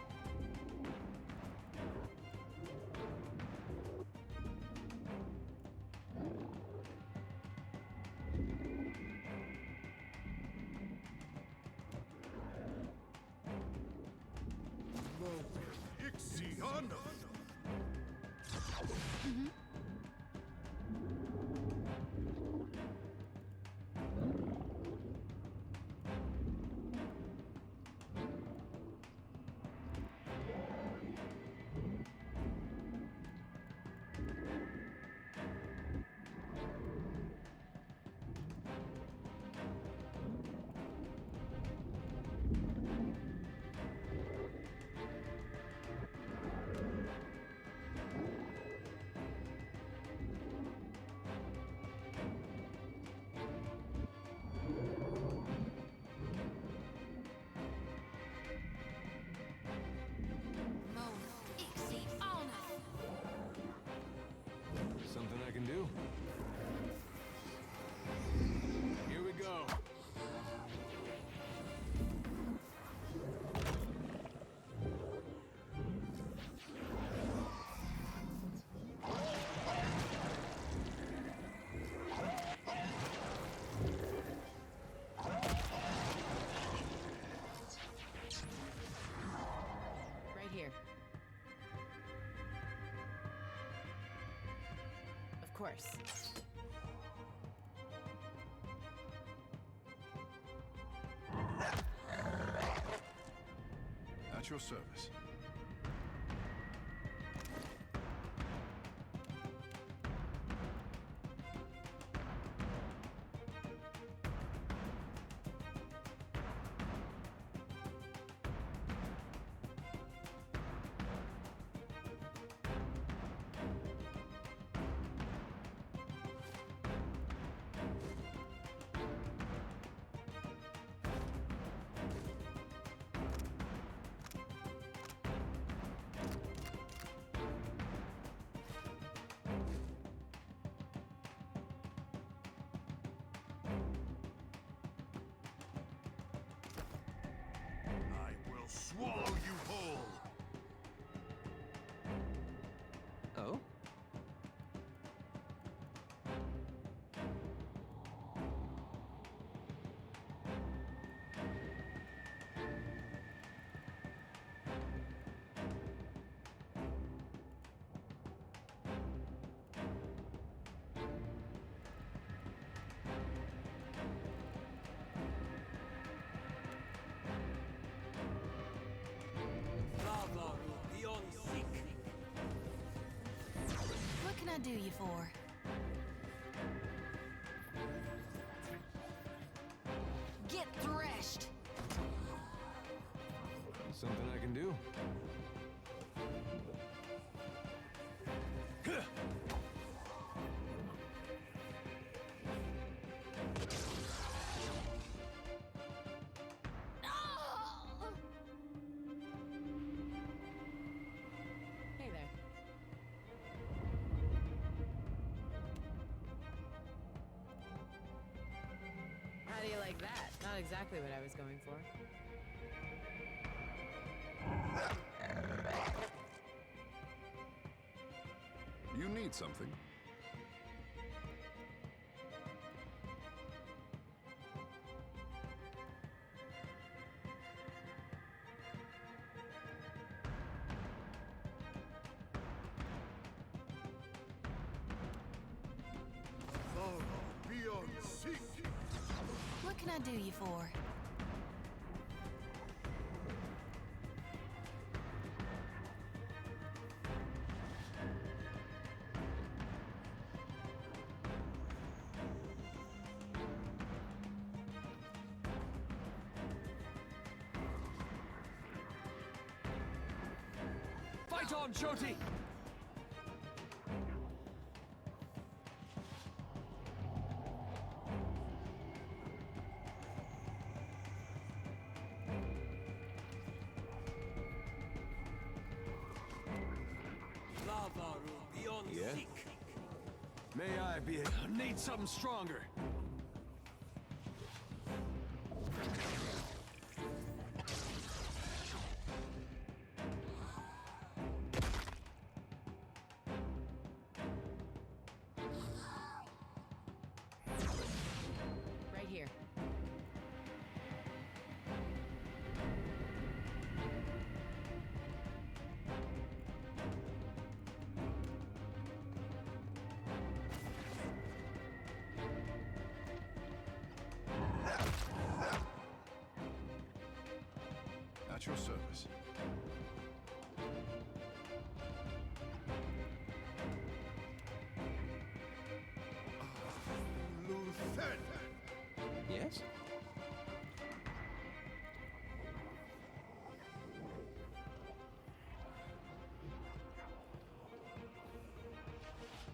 Ixiano! Something I can do? Here we go. Right here. Of course. At your service. Swallow you whole! Oh? What can I do you for? Get threshed! Something I can do? Hey there. How do you like that? Not exactly what I was going for. You need something? What can I do you for? Fight on, Shoti! Yeah? May I be... need something stronger. Right here. At your service. Luthen! Yes?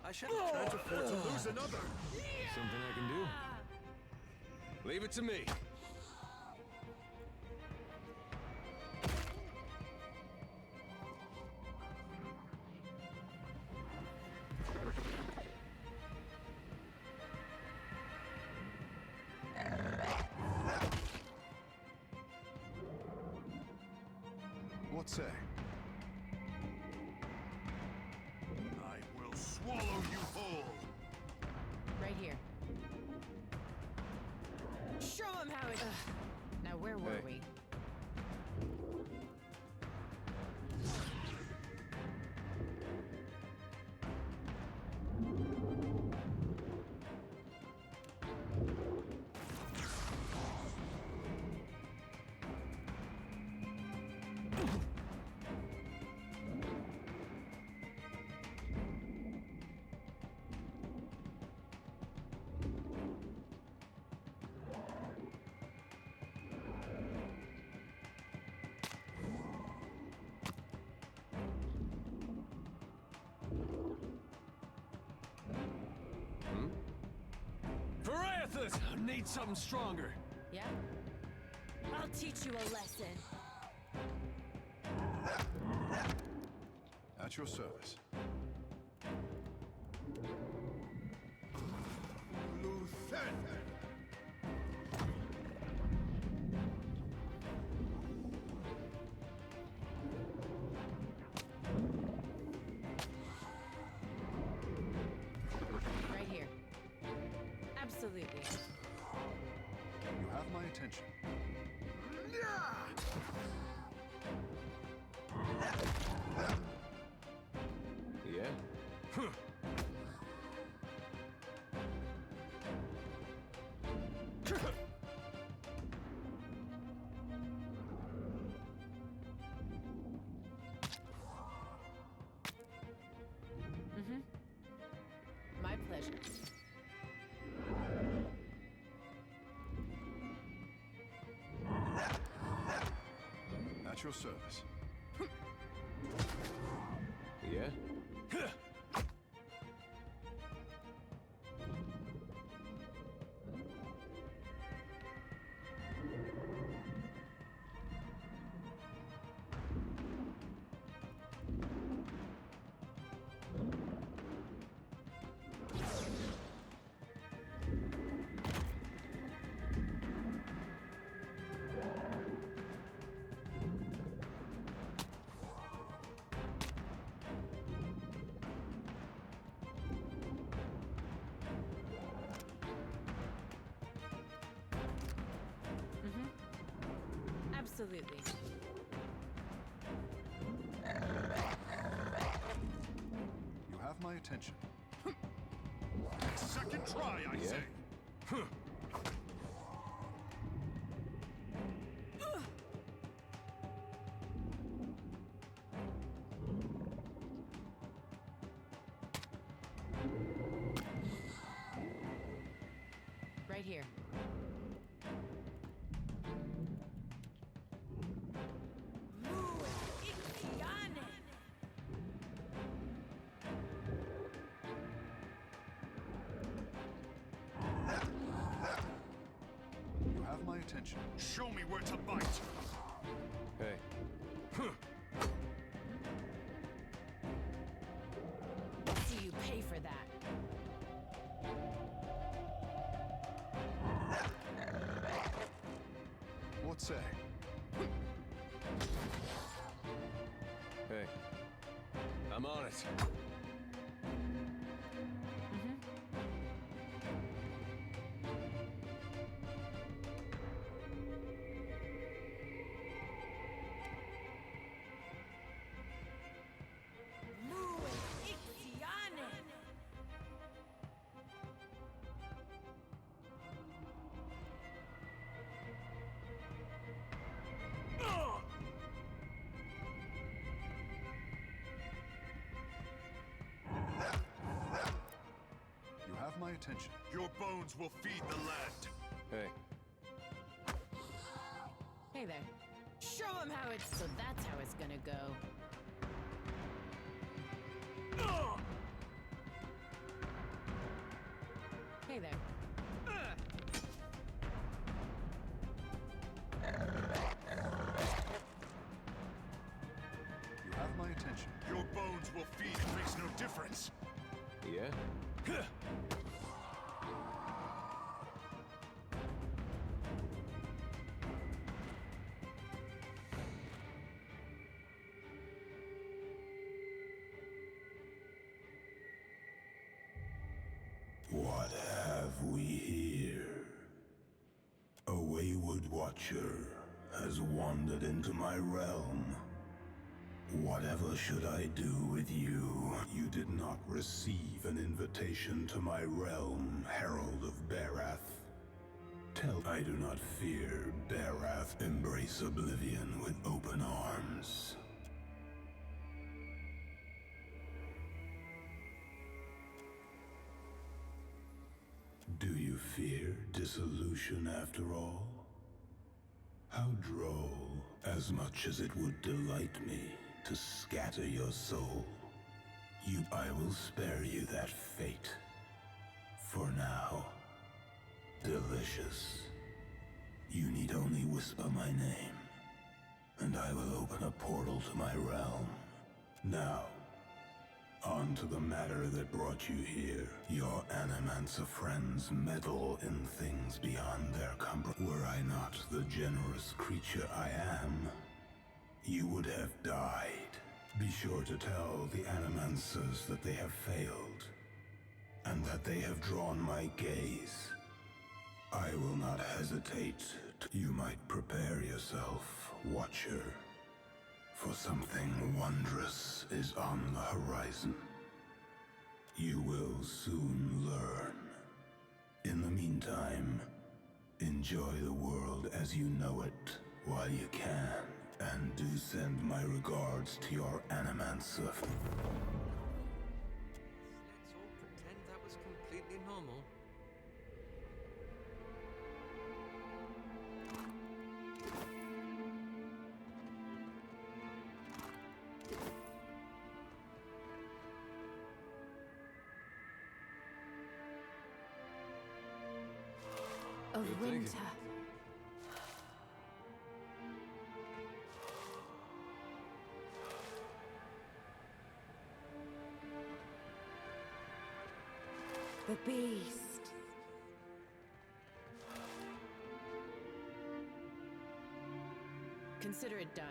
I can't afford to lose another. Something I can do? Leave it to me. What say? I will swallow you whole! Right here. Show him how it. Now, where were we? Aethys, I need something stronger. Yeah? I'll teach you a lesson. At your service. Luthen! Right here. Absolutely. You have my attention. Yeah? Huh. My pleasure. At your service. Yeah? Absolutely. You have my attention. Second try, I say. Right here. You have my attention. Show me where to bite. Hey. See you pay for that. What say? Hey. I'm on it. You have my attention. Your bones will feed the land. Hey. Hey there. Show him how it's... So that's how it's gonna go. Hey there. You have my attention. Your bones will feed. It makes no difference. Yeah? What have we here? A wayward watcher has wandered into my realm. Whatever should I do with you? You did not receive an invitation to my realm, Herald of Barath. Tell I do not fear Barath. Embrace oblivion with open arms. Do you fear dissolution after all? How droll, as much as it would delight me to scatter your soul. I will spare you that fate. For now. wishes. You need only whisper my name, and I will open a portal to my realm. Now, on to the matter that brought you here. Your Animancer friends meddle in things beyond their comfort. Were I not the generous creature I am, you would have died. Be sure to tell the Animancers that they have failed, and that they have drawn my gaze. I will not hesitate. You might prepare yourself, Watcher, for something wondrous is on the horizon. You will soon learn. In the meantime, enjoy the world as you know it while you can, and do send my regards to your Animancer. Let's all pretend that was completely normal. Of Good thinking. winter. The beast. Consider it done.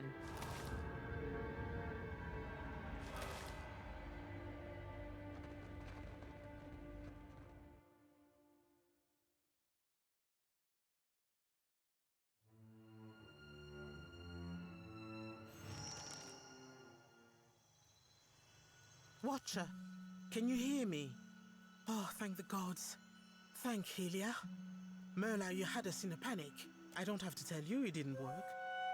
Watcher, can you hear me? Oh, thank the gods. Thank Helia. Merla, you had us in a panic. I don't have to tell you it didn't work.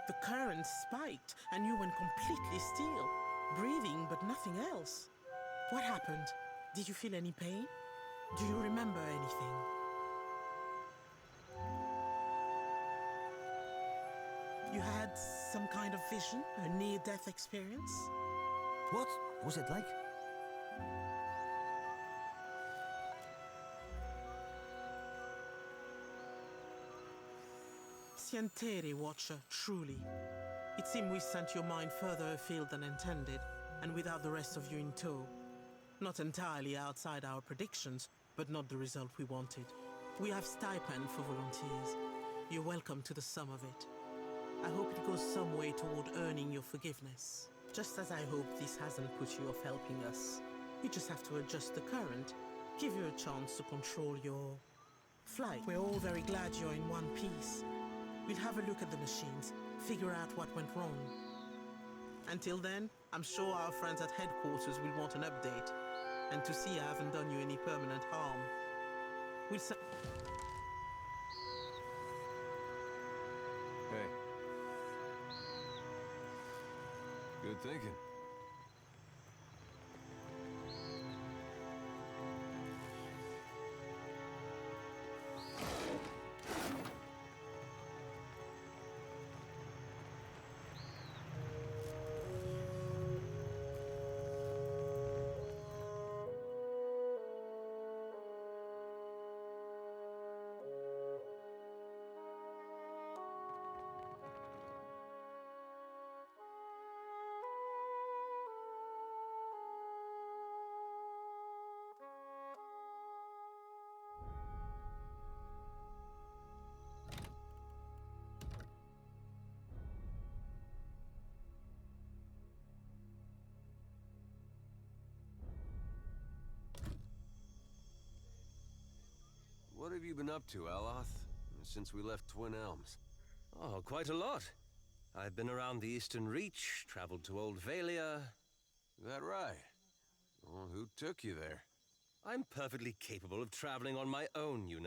The current spiked, and you went completely still. Breathing, but nothing else. What happened? Did you feel any pain? Do you remember anything? You had some kind of vision? A near-death experience? What was it like? Sientere, Watcher, truly. It seemed we sent your mind further afield than intended, and without the rest of you in tow. Not entirely outside our predictions, but not the result we wanted. We have stipend for volunteers. You're welcome to the sum of it. I hope it goes some way toward earning your forgiveness. Just as I hope this hasn't put you off helping us. You just have to adjust the current, give you a chance to control your flight. We're all very glad you're in one piece. We'll have a look at the machines, figure out what went wrong. Until then, I'm sure our friends at headquarters will want an update, and to see I haven't done you any permanent harm. We'll Hey. Good thinking. What have you been up to, Aloth, since we left Twin Elms? Oh, quite a lot. I've been around the Eastern Reach, traveled to Old Valia. Is that right? Well, who took you there? I'm perfectly capable of traveling on my own, you know.